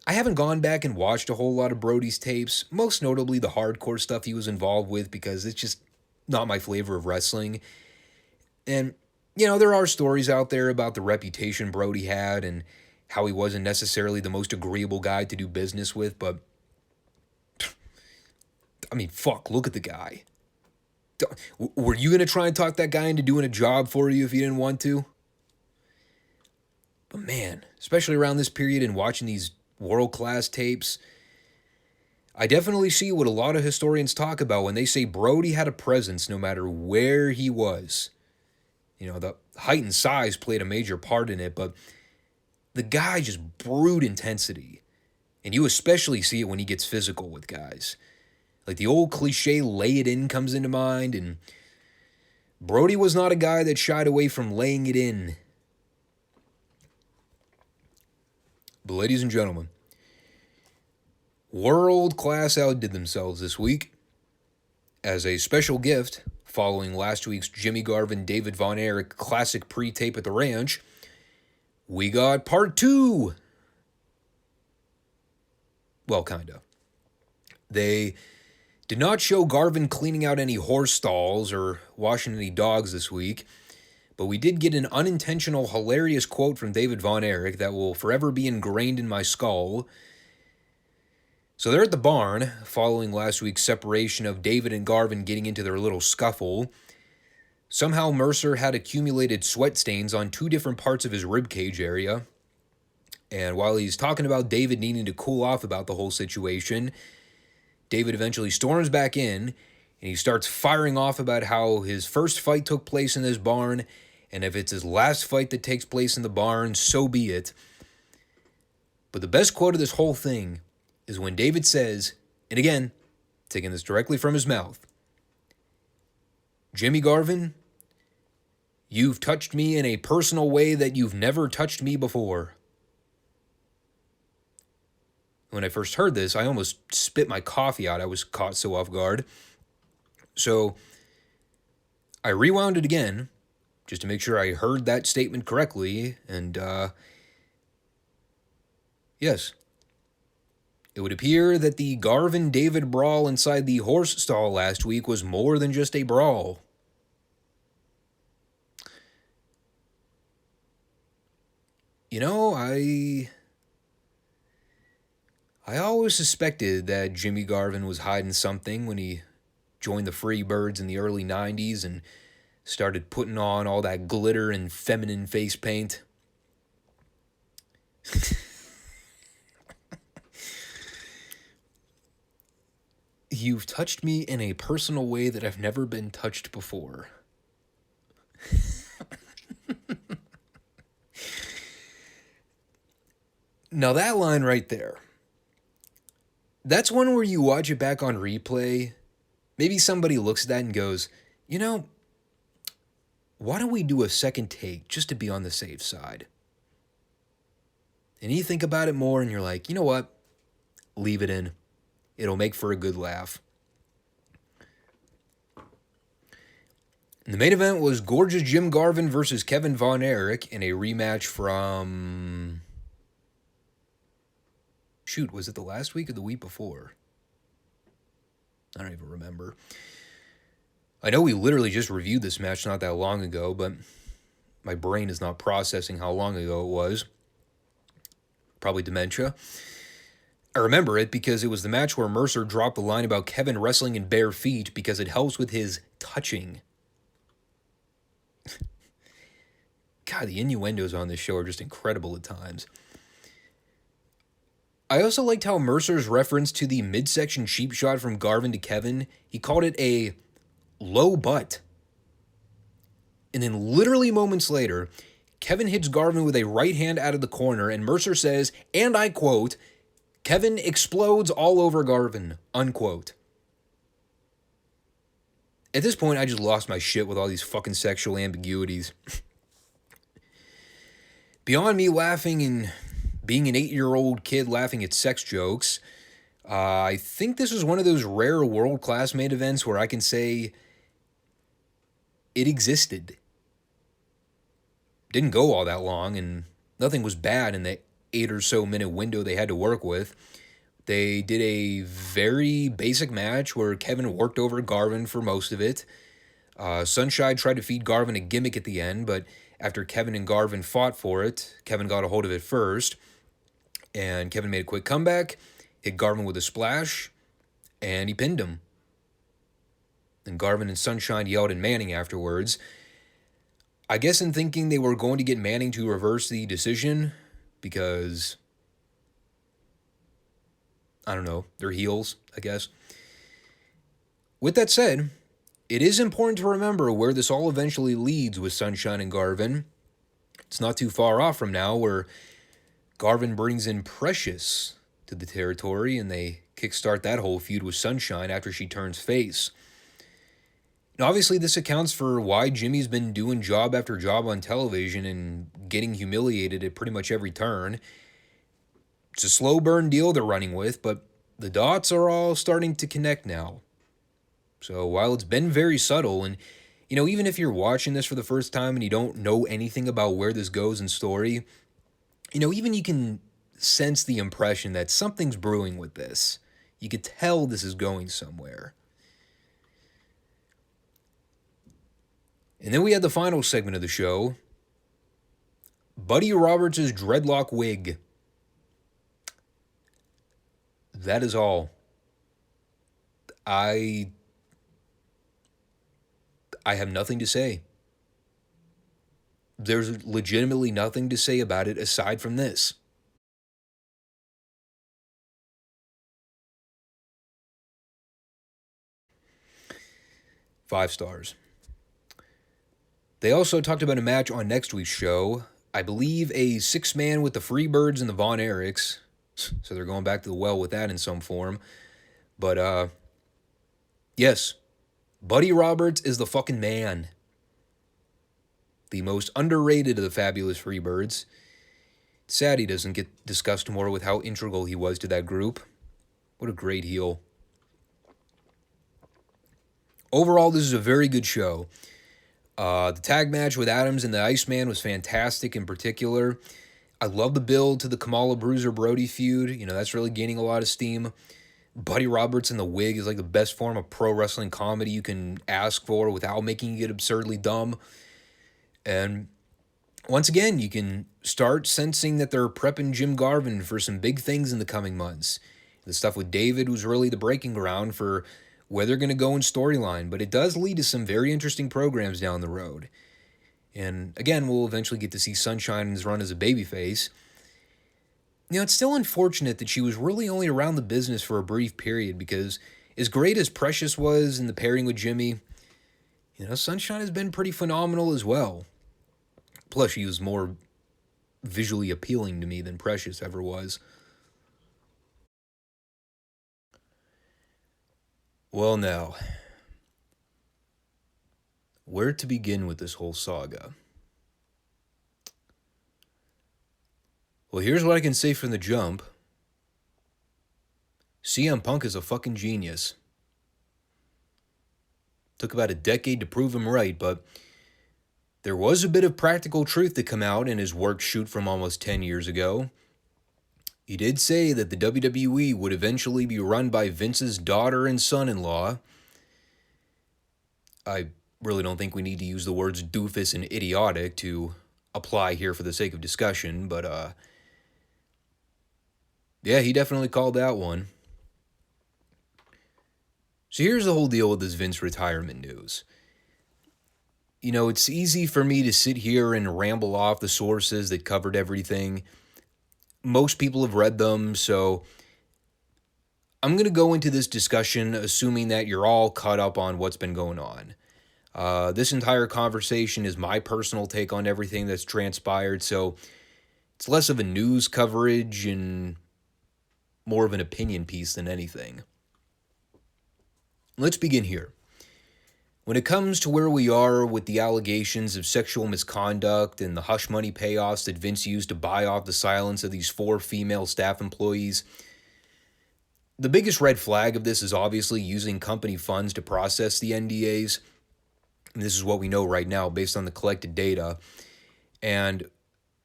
Speaker 1: I haven't gone back and watched a whole lot of Brody's tapes, most notably the hardcore stuff he was involved with, because it's just not my flavor of wrestling. And, there are stories out there about the reputation Brody had and how he wasn't necessarily the most agreeable guy to do business with, but, I mean, fuck, look at the guy. Were you going to try and talk that guy into doing a job for you if you didn't want to? But man, especially around this period and watching these world-class tapes, I definitely see what a lot of historians talk about when they say Brody had a presence no matter where he was. The height and size played a major part in it, but the guy just brewed intensity. And you especially see it when he gets physical with guys. Like the old cliche lay it in comes into mind, and Brody was not a guy that shied away from laying it in. But ladies and gentlemen, World Class outdid themselves this week. As a special gift, following last week's Jimmy Garvin, David Von Erich classic pre-tape at the ranch, we got part 2. Well, kinda. They did not show Garvin cleaning out any horse stalls or washing any dogs this week, but we did get an unintentional, hilarious quote from David Von Erich that will forever be ingrained in my skull. So they're at the barn, following last week's separation of David and Garvin getting into their little scuffle. Somehow Mercer had accumulated sweat stains on 2 different parts of his ribcage area. And while he's talking about David needing to cool off about the whole situation, David eventually storms back in, and he starts firing off about how his first fight took place in this barn, and if it's his last fight that takes place in the barn, so be it. But the best quote of this whole thing is when David says, and again, taking this directly from his mouth, "Jimmy Garvin, you've touched me in a personal way that you've never touched me before." When I first heard this, I almost spit my coffee out. I was caught so off guard. So I rewound it again just to make sure I heard that statement correctly. And yes, it would appear that the Garvin-David brawl inside the horse stall last week was more than just a brawl. I always suspected that Jimmy Garvin was hiding something when he joined the Freebirds in the early 90s and started putting on all that glitter and feminine face paint. You've touched me in a personal way that I've never been touched before. Now that line right there, that's one where you watch it back on replay. Maybe somebody looks at that and goes, why don't we do a second take just to be on the safe side? And you think about it more and you're like, you know what? Leave it in. It'll make for a good laugh. And the main event was Gorgeous Jim Garvin versus Kevin Von Erich in a rematch from... Shoot, was it the last week or the week before? I don't even remember. I know we literally just reviewed this match not that long ago, but my brain is not processing how long ago it was. Probably dementia. I remember it because it was the match where Mercer dropped the line about Kevin wrestling in bare feet because it helps with his touching. God, the innuendos on this show are just incredible at times. I also liked how Mercer's reference to the midsection cheap shot from Garvin to Kevin, he called it a low butt. And then literally moments later, Kevin hits Garvin with a right hand out of the corner, and Mercer says, and I quote, Kevin explodes all over Garvin, unquote. At this point, I just lost my shit with all these fucking sexual ambiguities. Beyond me laughing and being an 8-year-old kid laughing at sex jokes, I think this was one of those rare world-class main events where I can say it existed. Didn't go all that long, and nothing was bad in the 8 or so minute window they had to work with. They did a very basic match where Kevin worked over Garvin for most of it. Sunshine tried to feed Garvin a gimmick at the end, but after Kevin and Garvin fought for it, Kevin got a hold of it first, and Kevin made a quick comeback, hit Garvin with a splash, and he pinned him. And Garvin and Sunshine yelled at Manning afterwards. I guess in thinking they were going to get Manning to reverse the decision, because, I don't know, they're heels, I guess. With that said, it is important to remember where this all eventually leads with Sunshine and Garvin. It's not too far off from now where Garvin brings in Precious to the territory and they kickstart that whole feud with Sunshine after she turns face. Now, obviously, this accounts for why Jimmy's been doing job after job on television and getting humiliated at pretty much every turn. It's a slow burn deal they're running with, but the dots are all starting to connect now. So while it's been very subtle, and, you know, even if you're watching this for the first time and you don't know anything about where this goes in story, you know, even you can sense the impression that something's brewing with this. You could tell this is going somewhere. And then we had the final segment of the show. Buddy Roberts' dreadlock wig. That is all. I have nothing to say. There's legitimately nothing to say about it aside from this. Five stars. They also talked about a match on next week's show. I believe a 6-man with the Freebirds and the Von Erichs. So they're going back to the well with that in some form. But, yes, Buddy Roberts is the fucking man. The most underrated of the fabulous Freebirds. Sad he doesn't get discussed more with how integral he was to that group. What a great heel. Overall, this is a very good show. The tag match with Adams and the Iceman was fantastic in particular. I love the build to the Kamala Bruiser Brody feud. You know, that's really gaining a lot of steam. Buddy Roberts in the wig is like the best form of pro wrestling comedy you can ask for without making it absurdly dumb. And once again, you can start sensing that they're prepping Jim Garvin for some big things in the coming months. The stuff with David was really the breaking ground for where they're going to go in storyline, but it does lead to some very interesting programs down the road. And again, we'll eventually get to see Sunshine's run as a babyface. You know, it's still unfortunate that she was really only around the business for a brief period, because as great as Precious was in the pairing with Jimmy, you know, Sunshine has been pretty phenomenal as well. Plus, she was more visually appealing to me than Precious ever was. Well, now, where to begin with this whole saga? Well, here's what I can say from the jump. CM Punk is a fucking genius. Took about a decade to prove him right, but there was a bit of practical truth to come out in his work shoot from almost 10 years ago. He did say that the WWE would eventually be run by Vince's daughter and son-in-law. I really don't think we need to use the words doofus and idiotic to apply here for the sake of discussion, but yeah, he definitely called that one. So here's the whole deal with this Vince retirement news. You know, it's easy for me to sit here and ramble off the sources that covered everything. Most people have read them, so I'm going to go into this discussion assuming that you're all caught up on what's been going on. This entire conversation is my personal take on everything that's transpired, so it's less of a news coverage and more of an opinion piece than anything. Let's begin here. When it comes to where we are with the allegations of sexual misconduct and the hush money payoffs that Vince used to buy off the silence of these 4 female staff employees, the biggest red flag of this is obviously using company funds to process the NDAs. And this is what we know right now based on the collected data. And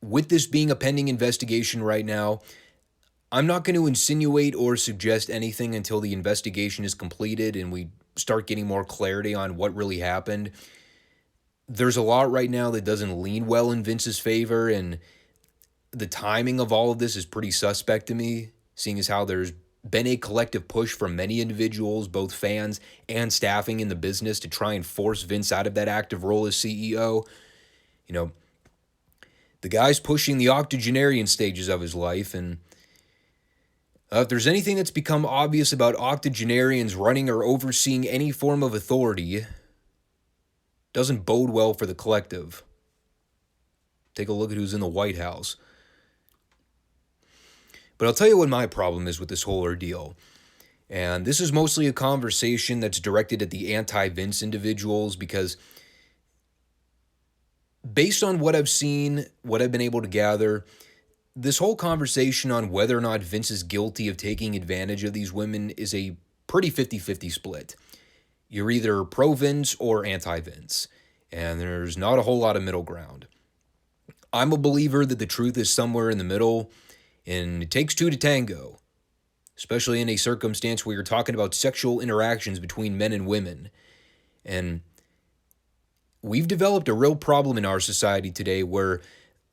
Speaker 1: with this being a pending investigation right now, I'm not going to insinuate or suggest anything until the investigation is completed and we start getting more clarity on what really happened. There's a lot right now that doesn't lean well in Vince's favor, and the timing of all of this is pretty suspect to me, seeing as how there's been a collective push from many individuals, both fans and staffing in the business, to try and force Vince out of that active role as CEO. You know, the guy's pushing the octogenarian stages of his life, and if there's anything that's become obvious about octogenarians running or overseeing any form of authority, doesn't bode well for the collective. Take a look at who's in the White House. But I'll tell you what my problem is with this whole ordeal. And this is mostly a conversation that's directed at the anti-Vince individuals, because based on what I've seen, what I've been able to gather, this whole conversation on whether or not Vince is guilty of taking advantage of these women is a pretty 50-50 split. You're either pro-Vince or anti-Vince, and there's not a whole lot of middle ground. I'm a believer that the truth is somewhere in the middle, and it takes 2 to tango, especially in a circumstance where you're talking about sexual interactions between men and women. And we've developed a real problem in our society today where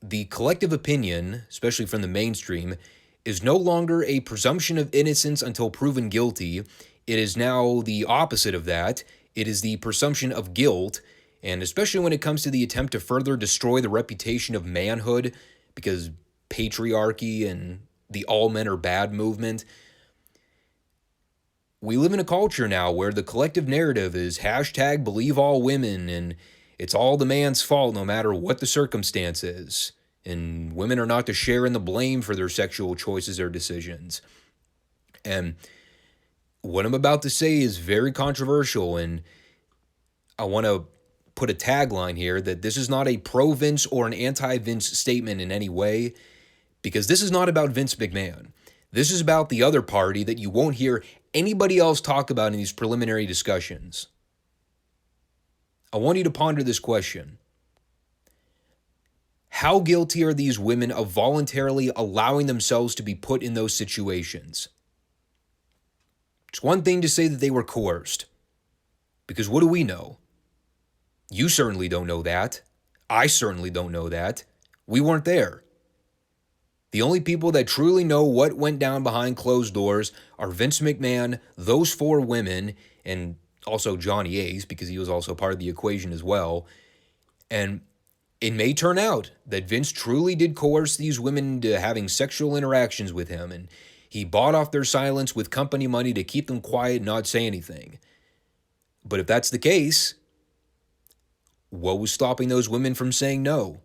Speaker 1: the collective opinion, especially from the mainstream, is no longer a presumption of innocence until proven guilty. It is now the opposite of that. It is the presumption of guilt, and especially when it comes to the attempt to further destroy the reputation of manhood, because patriarchy and the all men are bad movement. We live in a culture now where the collective narrative is hashtag believe all women, and it's all the man's fault no matter what the circumstance is. And women are not to share in the blame for their sexual choices or decisions. And what I'm about to say is very controversial, and I want to put a tagline here that this is not a pro-Vince or an anti-Vince statement in any way, because this is not about Vince McMahon. This is about the other party that you won't hear anybody else talk about in these preliminary discussions. I want you to ponder this question. How guilty are these women of voluntarily allowing themselves to be put in those situations? It's one thing to say that they were coerced, because what do we know? You certainly don't know that. I certainly don't know that. We weren't there. The only people that truly know what went down behind closed doors are Vince McMahon, those 4 women, and also Johnny Ace, because he was also part of the equation as well. And it may turn out that Vince truly did coerce these women into having sexual interactions with him, and he bought off their silence with company money to keep them quiet and not say anything. But if that's the case, what was stopping those women from saying no?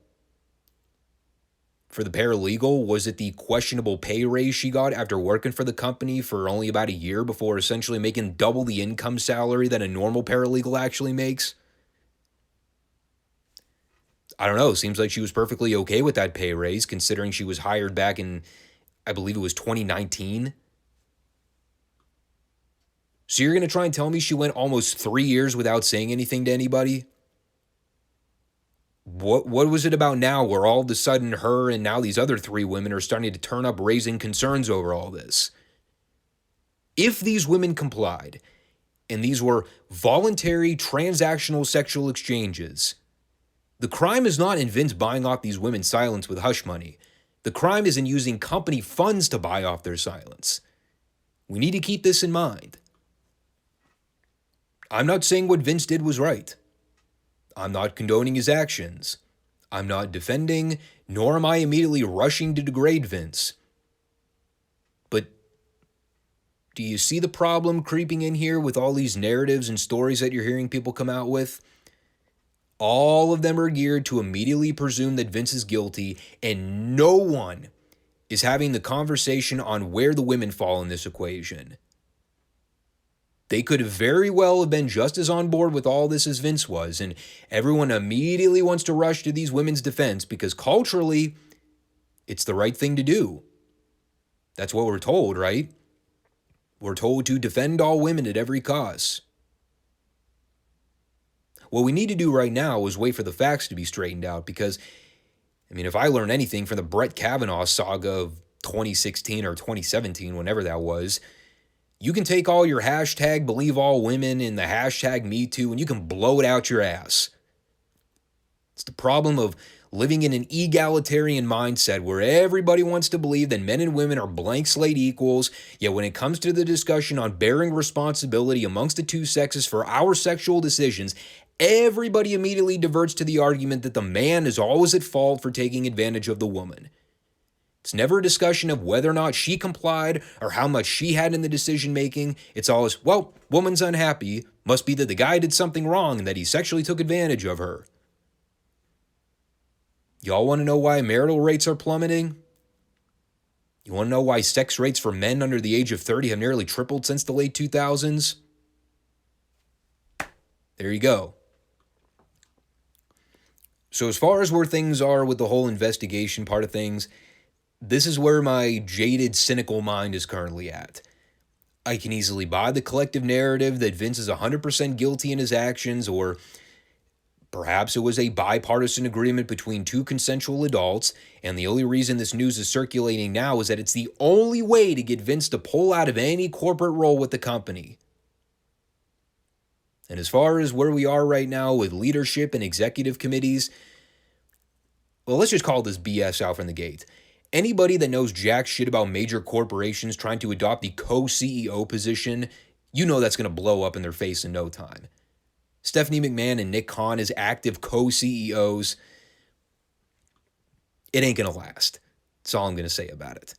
Speaker 1: For the paralegal, was it the questionable pay raise she got after working for the company for only about a year before essentially making double the income salary that a normal paralegal actually makes? I don't know. Seems like she was perfectly okay with that pay raise, considering she was hired back in, I believe it was 2019. So you're going to try and tell me she went almost 3 years without saying anything to anybody? What was it about now where all of a sudden her and now these other 3 women are starting to turn up raising concerns over all this? If these women complied, and these were voluntary transactional sexual exchanges, the crime is not in Vince buying off these women's silence with hush money. The crime is in using company funds to buy off their silence. We need to keep this in mind. I'm not saying what Vince did was right. I'm not condoning his actions. I'm not defending, nor am I immediately rushing to degrade Vince. But do you see the problem creeping in here with all these narratives and stories that you're hearing people come out with? All of them are geared to immediately presume that Vince is guilty, and no one is having the conversation on where the women fall in this equation. They could very well have been just as on board with all this as Vince was, and everyone immediately wants to rush to these women's defense because culturally, it's the right thing to do. That's what we're told, right? We're told to defend all women at every cost. What we need to do right now is wait for the facts to be straightened out because, if I learn anything from the Brett Kavanaugh saga of 2016 or 2017, whenever that was, you can take all your hashtag believe all women and the hashtag me too and you can blow it out your ass. It's the problem of living in an egalitarian mindset where everybody wants to believe that men and women are blank slate equals, yet when it comes to the discussion on bearing responsibility amongst the two sexes for our sexual decisions, everybody immediately diverts to the argument that the man is always at fault for taking advantage of the woman. It's never a discussion of whether or not she complied or how much she had in the decision making. It's always, well, woman's unhappy. Must be that the guy did something wrong and that he sexually took advantage of her. Y'all want to know why marital rates are plummeting? You want to know why sex rates for men under the age of 30 have nearly tripled since the late 2000s? There you go. So as far as where things are with the whole investigation part of things, this is where my jaded, cynical mind is currently at. I can easily buy the collective narrative that Vince is 100% guilty in his actions, or perhaps it was a bipartisan agreement between 2 consensual adults, and the only reason this news is circulating now is that it's the only way to get Vince to pull out of any corporate role with the company. And as far as where we are right now with leadership and executive committees, well, let's just call this BS out from the gate. Anybody that knows jack shit about major corporations trying to adopt the co-CEO position, you know that's going to blow up in their face in no time. Stephanie McMahon and Nick Khan as active co-CEOs, it ain't going to last. That's all I'm going to say about it.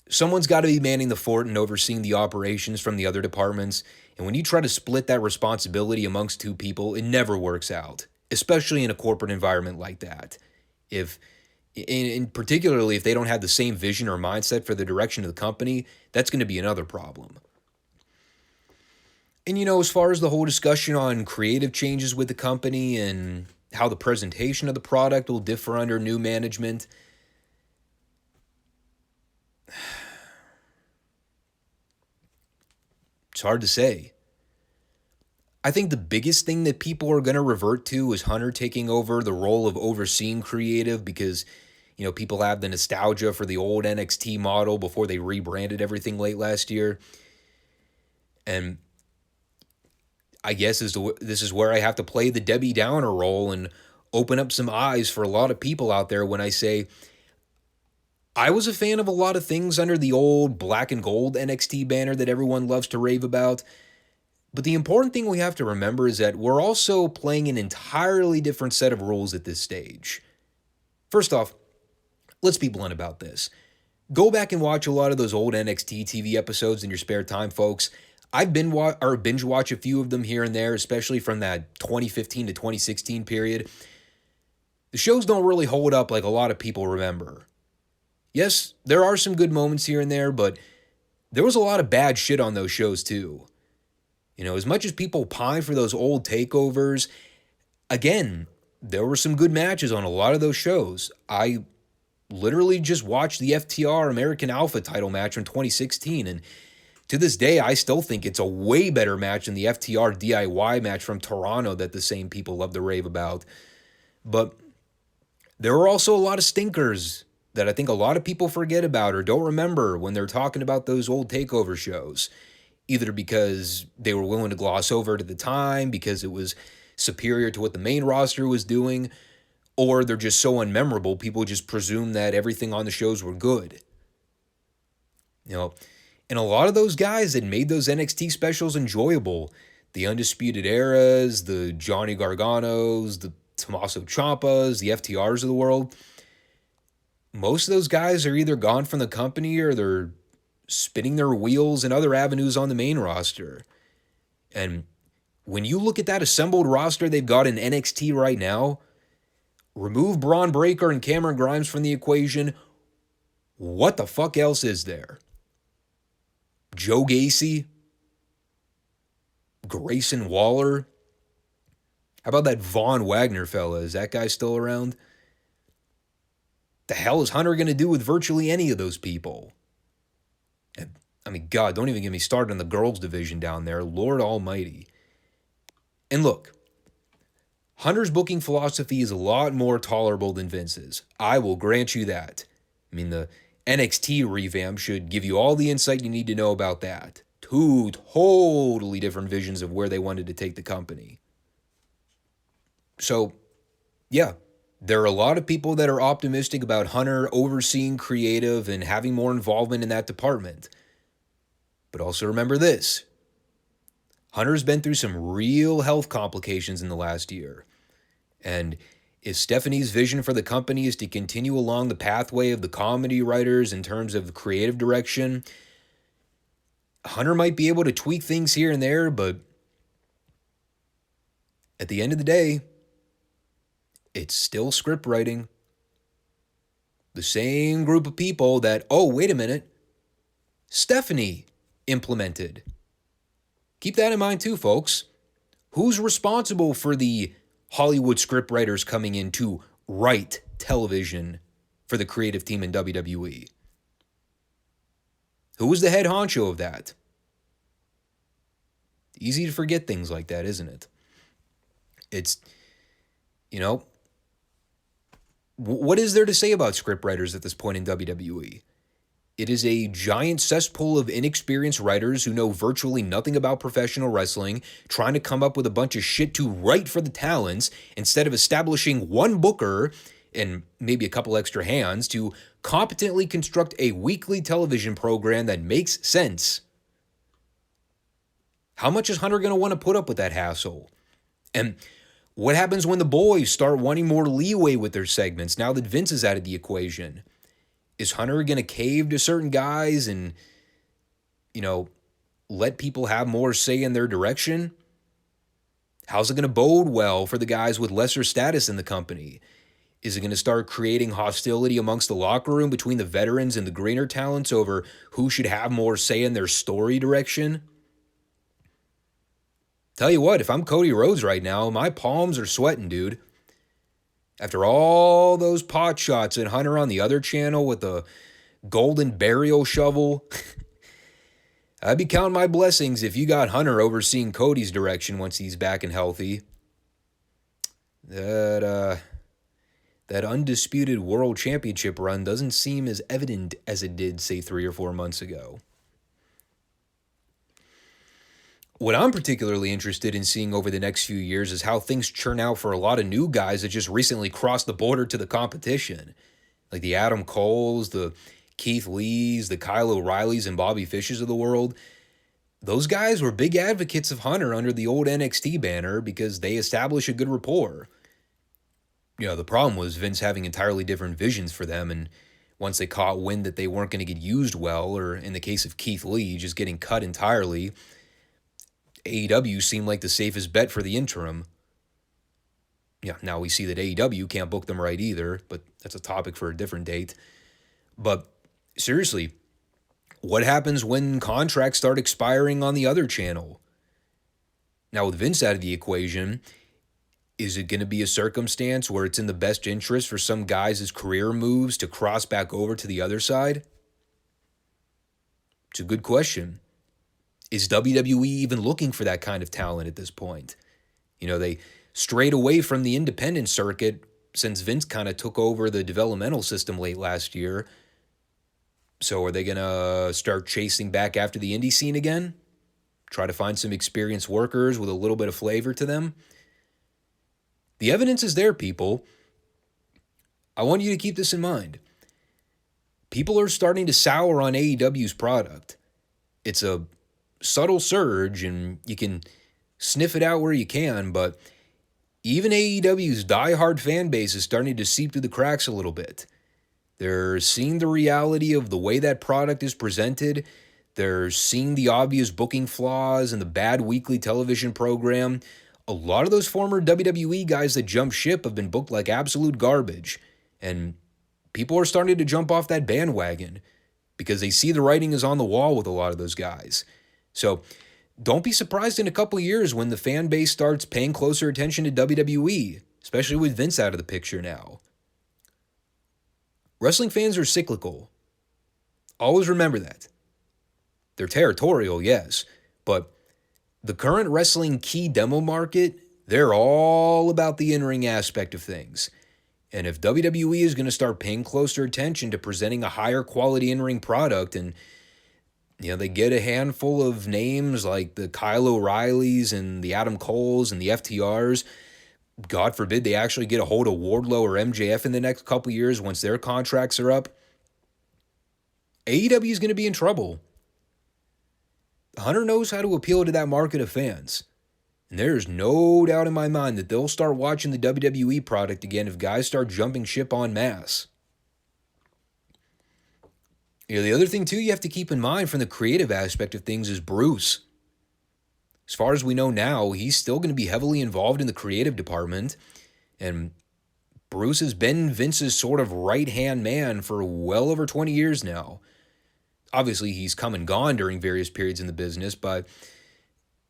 Speaker 1: Someone's got to be manning the fort and overseeing the operations from the other departments, and when you try to split that responsibility amongst 2 people, it never works out, especially in a corporate environment like that. Particularly if they don't have the same vision or mindset for the direction of the company, that's going to be another problem. And as far as the whole discussion on creative changes with the company and how the presentation of the product will differ under new management, it's hard to say. I think the biggest thing that people are going to revert to is Hunter taking over the role of overseeing creative because, people have the nostalgia for the old NXT model before they rebranded everything late last year. And I guess this is where I have to play the Debbie Downer role and open up some eyes for a lot of people out there when I say I was a fan of a lot of things under the old black and gold NXT banner that everyone loves to rave about. But the important thing we have to remember is that we're also playing an entirely different set of rules at this stage. First off, let's be blunt about this. Go back and watch a lot of those old NXT TV episodes in your spare time, folks. I've binge watch a few of them here and there, especially from that 2015 to 2016 period. The shows don't really hold up like a lot of people remember. Yes, there are some good moments here and there, but there was a lot of bad shit on those shows too. As much as people pine for those old takeovers, again, there were some good matches on a lot of those shows. I literally just watched the FTR American Alpha title match from 2016, and To this day, I still think it's a way better match than the FTR DIY match from Toronto that the same people love to rave about. But there are also a lot of stinkers that I think a lot of people forget about or don't remember when they're talking about those old takeover shows. Either because they were willing to gloss over it at the time, because it was superior to what the main roster was doing, or they're just so unmemorable, people just presume that everything on the shows were good. You know, and a lot of those guys that made those NXT specials enjoyable, the Undisputed Eras, the Johnny Garganos, the Tommaso Ciampas, the FTRs of the world, most of those guys are either gone from the company or they're spinning their wheels in other avenues on the main roster. And when you look at that assembled roster they've got in NXT right now, remove Braun Breaker and Cameron Grimes from the equation, what the fuck else is there? Joe Gacy? Grayson Waller? How about that Von Wagner fella? Is that guy still around? The hell is Hunter going to do with virtually any of those people? I mean, God, don't even get me started on the girls' division down there. Lord almighty. And look, Hunter's booking philosophy is a lot more tolerable than Vince's. I will grant you that. I mean, the NXT revamp should give you all the insight you need to know about that. Two totally different visions of where they wanted to take the company. So, yeah, there are a lot of people that are optimistic about Hunter overseeing creative and having more involvement in that department. But also remember this. Hunter's been through some real health complications in the last year. And if Stephanie's vision for the company is to continue along the pathway of the comedy writers in terms of creative direction, Hunter might be able to tweak things here and there, but at the end of the day, it's still script writing. The same group of people that, oh, wait a minute, Stephanie implemented. Keep that in mind too, folks. Who's responsible for the Hollywood scriptwriters coming in to write television for the creative team in WWE? Who was the head honcho of that? Easy to forget things like that, isn't it? It's, you know, what is there to say about scriptwriters at this point in WWE? It is a giant cesspool of inexperienced writers who know virtually nothing about professional wrestling, trying to come up with a bunch of shit to write for the talents instead of establishing one booker and maybe a couple extra hands to competently construct a weekly television program that makes sense. How much is Hunter going to want to put up with that hassle? And what happens when the boys start wanting more leeway with their segments now that Vince is out of the equation? Is Hunter going to cave to certain guys and, you know, let people have more say in their direction? How's it going to bode well for the guys with lesser status in the company? Is it going to start creating hostility amongst the locker room between the veterans and the greener talents over who should have more say in their story direction? Tell you what, if I'm Cody Rhodes right now, my palms are sweating, dude. After all those pot shots at Hunter on the other channel with the golden burial shovel, I'd be counting my blessings if you got Hunter overseeing Cody's direction once he's back and healthy. That undisputed world championship run doesn't seem as evident as it did, say, 3 or 4 months ago. What I'm particularly interested in seeing over the next few years is how things churn out for a lot of new guys that just recently crossed the border to the competition. Like the Adam Coles, the Keith Lees, the Kyle O'Reillys, and Bobby Fishes of the world. Those guys were big advocates of Hunter under the old NXT banner because they establish a good rapport. You know, the problem was Vince having entirely different visions for them, and once they caught wind that they weren't going to get used well, or in the case of Keith Lee, just getting cut entirely, AEW seemed like the safest bet for the interim. Yeah, now we see that AEW can't book them right either, but that's a topic for a different date. But seriously, what happens when contracts start expiring on the other channel? Now with Vince out of the equation, is it going to be a circumstance where it's in the best interest for some guys' career moves to cross back over to the other side? It's a good question. Is WWE even looking for that kind of talent at this point? They strayed away from the independent circuit since Vince kind of took over the developmental system late last year. So are they going to start chasing back after the indie scene again? Try to find some experienced workers with a little bit of flavor to them? The evidence is there, people. I want you to keep this in mind. People are starting to sour on AEW's product. It's a subtle surge, and you can sniff it out where you can, but even AEW's diehard fan base is starting to seep through the cracks a little bit. They're seeing the reality of the way that product is presented. They're seeing the obvious booking flaws and the bad weekly television program. A lot of those former WWE guys that jumped ship have been booked like absolute garbage, and people are starting to jump off that bandwagon because they see the writing is on the wall with a lot of those guys. So don't be surprised in a couple years when the fan base starts paying closer attention to WWE, especially with Vince out of the picture now. Wrestling fans are cyclical. Always remember that. They're territorial, yes, but the current wrestling key demo market, they're all about the in-ring aspect of things. And if WWE is going to start paying closer attention to presenting a higher quality in-ring product, and they get a handful of names like the Kyle O'Reillys and the Adam Coles and the FTRs, God forbid they actually get a hold of Wardlow or MJF in the next couple years once their contracts are up, AEW is going to be in trouble. Hunter knows how to appeal to that market of fans. And there's no doubt in my mind that they'll start watching the WWE product again if guys start jumping ship en masse. The other thing, too, you have to keep in mind from the creative aspect of things is Bruce. As far as we know now, he's still going to be heavily involved in the creative department. And Bruce has been Vince's sort of right-hand man for well over 20 years now. Obviously, he's come and gone during various periods in the business, but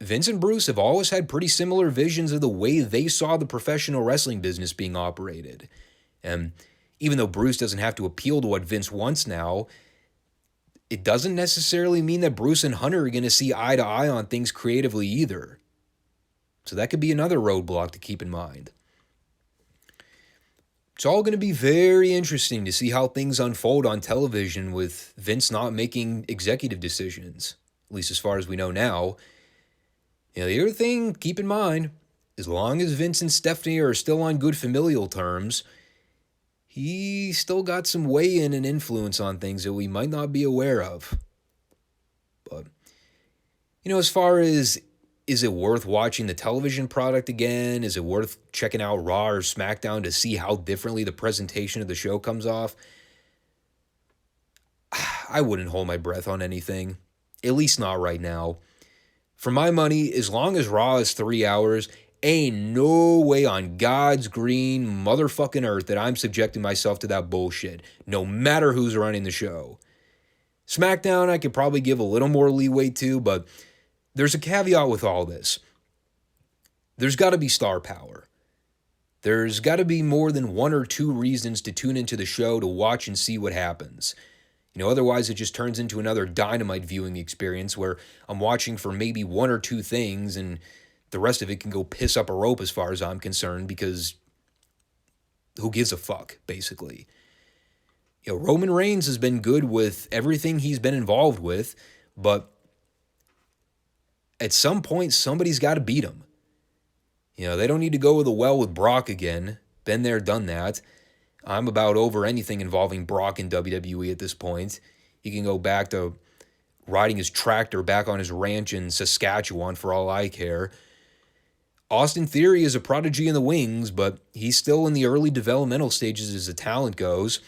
Speaker 1: Vince and Bruce have always had pretty similar visions of the way they saw the professional wrestling business being operated. And even though Bruce doesn't have to appeal to what Vince wants now, it doesn't necessarily mean that Bruce and Hunter are going to see eye to eye on things creatively either. So that could be another roadblock to keep in mind. It's all going to be very interesting to see how things unfold on television with Vince not making executive decisions, at least as far as we know now. The other thing, keep in mind, as long as Vince and Stephanie are still on good familial terms, he still got some weigh-in and influence on things that we might not be aware of. But, as far as, is it worth watching the television product again? Is it worth checking out Raw or SmackDown to see how differently the presentation of the show comes off? I wouldn't hold my breath on anything, at least not right now. For my money, as long as Raw is 3 hours, ain't no way on God's green motherfucking earth that I'm subjecting myself to that bullshit, no matter who's running the show. SmackDown, I could probably give a little more leeway to, but there's a caveat with all this. There's got to be star power. There's got to be more than one or two reasons to tune into the show to watch and see what happens. Otherwise it just turns into another Dynamite viewing experience where I'm watching for maybe one or two things and the rest of it can go piss up a rope as far as I'm concerned, because who gives a fuck, basically. Roman Reigns has been good with everything he's been involved with, but at some point, somebody's got to beat him. They don't need to go to the well with Brock again. Been there, done that. I'm about over anything involving Brock in WWE at this point. He can go back to riding his tractor back on his ranch in Saskatchewan for all I care. Austin Theory is a prodigy in the wings, but he's still in the early developmental stages as a talent goes.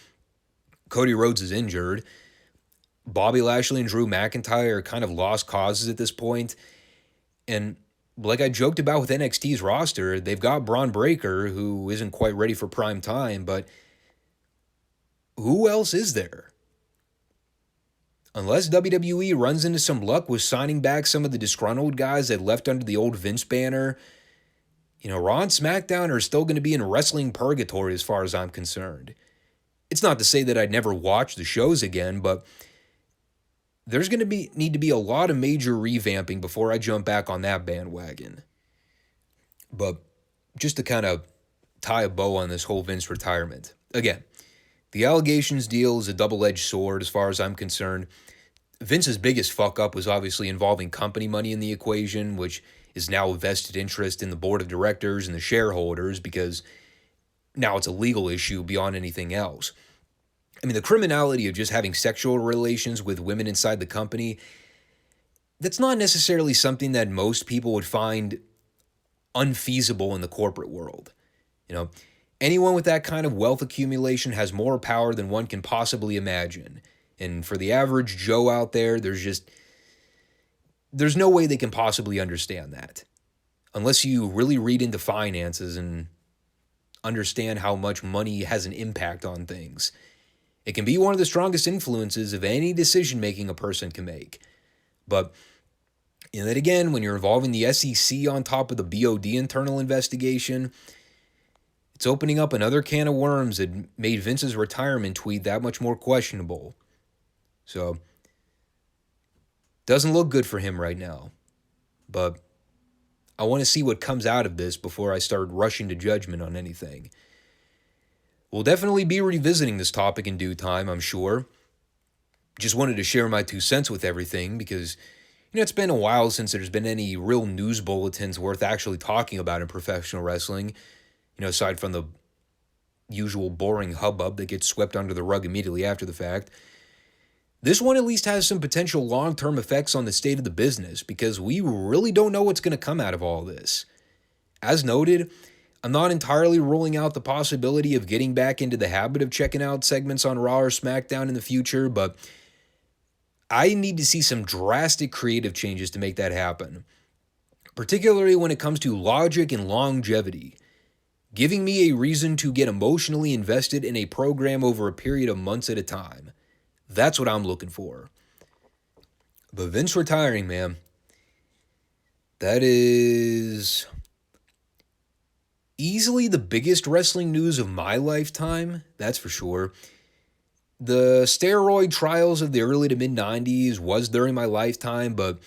Speaker 1: Cody Rhodes is injured. Bobby Lashley and Drew McIntyre are kind of lost causes at this point. And like I joked about with NXT's roster, they've got Braun Breaker, who isn't quite ready for prime time, but who else is there? Unless WWE runs into some luck with signing back some of the disgruntled guys that left under the old Vince banner, Raw and SmackDown are still going to be in wrestling purgatory as far as I'm concerned. It's not to say that I'd never watch the shows again, but there's going to need to be a lot of major revamping before I jump back on that bandwagon. But just to kind of tie a bow on this whole Vince retirement. Again, the allegations deal is a double-edged sword as far as I'm concerned. Vince's biggest fuck-up was obviously involving company money in the equation, which is now a vested interest in the board of directors and the shareholders because now it's a legal issue beyond anything else. I mean, the criminality of just having sexual relations with women inside the company, that's not necessarily something that most people would find unfeasible in the corporate world. You know, anyone with that kind of wealth accumulation has more power than one can possibly imagine. And for the average Joe out there, there's no way they can possibly understand that. Unless you really read into finances and understand how much money has an impact on things. It can be one of the strongest influences of any decision-making a person can make. But, then again, when you're involving the SEC on top of the BOD internal investigation, it's opening up another can of worms that made Vince's retirement tweet that much more questionable. So, doesn't look good for him right now. But I want to see what comes out of this before I start rushing to judgment on anything. We'll definitely be revisiting this topic in due time, I'm sure. Just wanted to share my 2 cents with everything because, it's been a while since there's been any real news bulletins worth actually talking about in professional wrestling, aside from the usual boring hubbub that gets swept under the rug immediately after the fact. This one at least has some potential long-term effects on the state of the business because we really don't know what's going to come out of all this. As noted, I'm not entirely ruling out the possibility of getting back into the habit of checking out segments on Raw or SmackDown in the future, but I need to see some drastic creative changes to make that happen, particularly when it comes to logic and longevity. Giving me a reason to get emotionally invested in a program over a period of months at a time. That's what I'm looking for. But Vince retiring, man, that is easily the biggest wrestling news of my lifetime, that's for sure. The steroid trials of the early to mid-90s was during my lifetime, but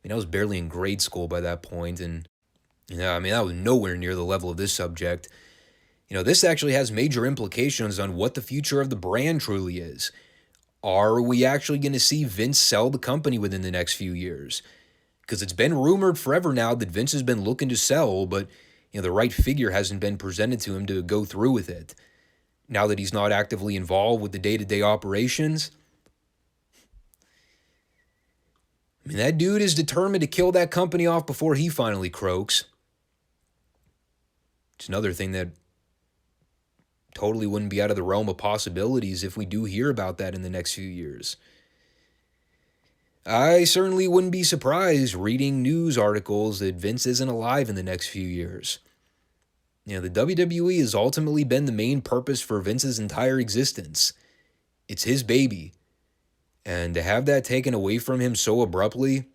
Speaker 1: I was barely in grade school by that point, and that was nowhere near the level of this subject. This actually has major implications on what the future of the brand truly is. Are we actually going to see Vince sell the company within the next few years? Because it's been rumored forever now that Vince has been looking to sell, but the right figure hasn't been presented to him to go through with it. Now that he's not actively involved with the day-to-day operations, that dude is determined to kill that company off before he finally croaks. It's another thing that totally wouldn't be out of the realm of possibilities if we do hear about that in the next few years. I certainly wouldn't be surprised reading news articles that Vince isn't alive in the next few years. The WWE has ultimately been the main purpose for Vince's entire existence. It's his baby. And to have that taken away from him so abruptly,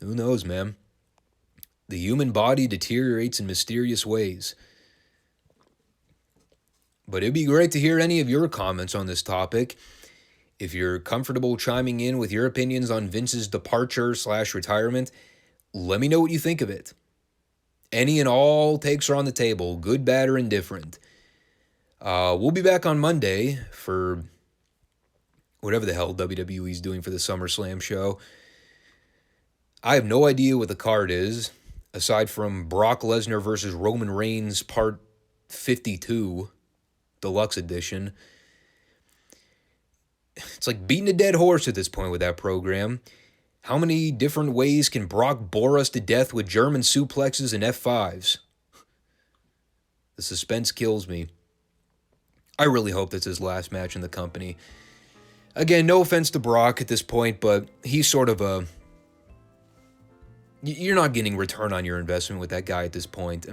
Speaker 1: who knows, man? The human body deteriorates in mysterious ways. But it'd be great to hear any of your comments on this topic. If you're comfortable chiming in with your opinions on Vince's departure/retirement, let me know what you think of it. Any and all takes are on the table, good, bad, or indifferent. We'll be back on Monday for whatever the hell WWE's doing for the SummerSlam show. I have no idea what the card is, aside from Brock Lesnar versus Roman Reigns Part 52, Deluxe Edition. It's like beating a dead horse at this point with that program. How many different ways can Brock bore us to death with German suplexes and F5s? The suspense kills me. I really hope that's his last match in the company. Again, no offense to Brock at this point, but he's sort of a... You're not getting return on your investment with that guy at this point.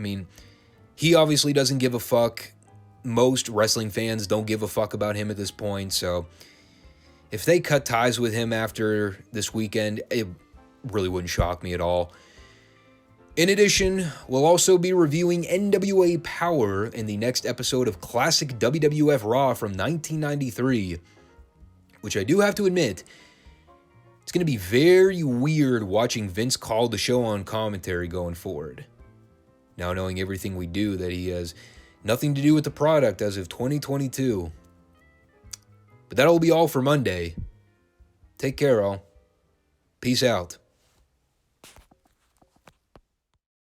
Speaker 1: He obviously doesn't give a fuck. Most wrestling fans don't give a fuck about him at this point, so... If they cut ties with him after this weekend, it really wouldn't shock me at all. In addition, we'll also be reviewing NWA Power in the next episode of Classic WWF Raw from 1993. which I do have to admit, it's going to be very weird watching Vince call the show on commentary going forward. Now knowing everything we do, that he has nothing to do with the product as of 2022. But that'll be all for Monday. Take care, all. Peace out.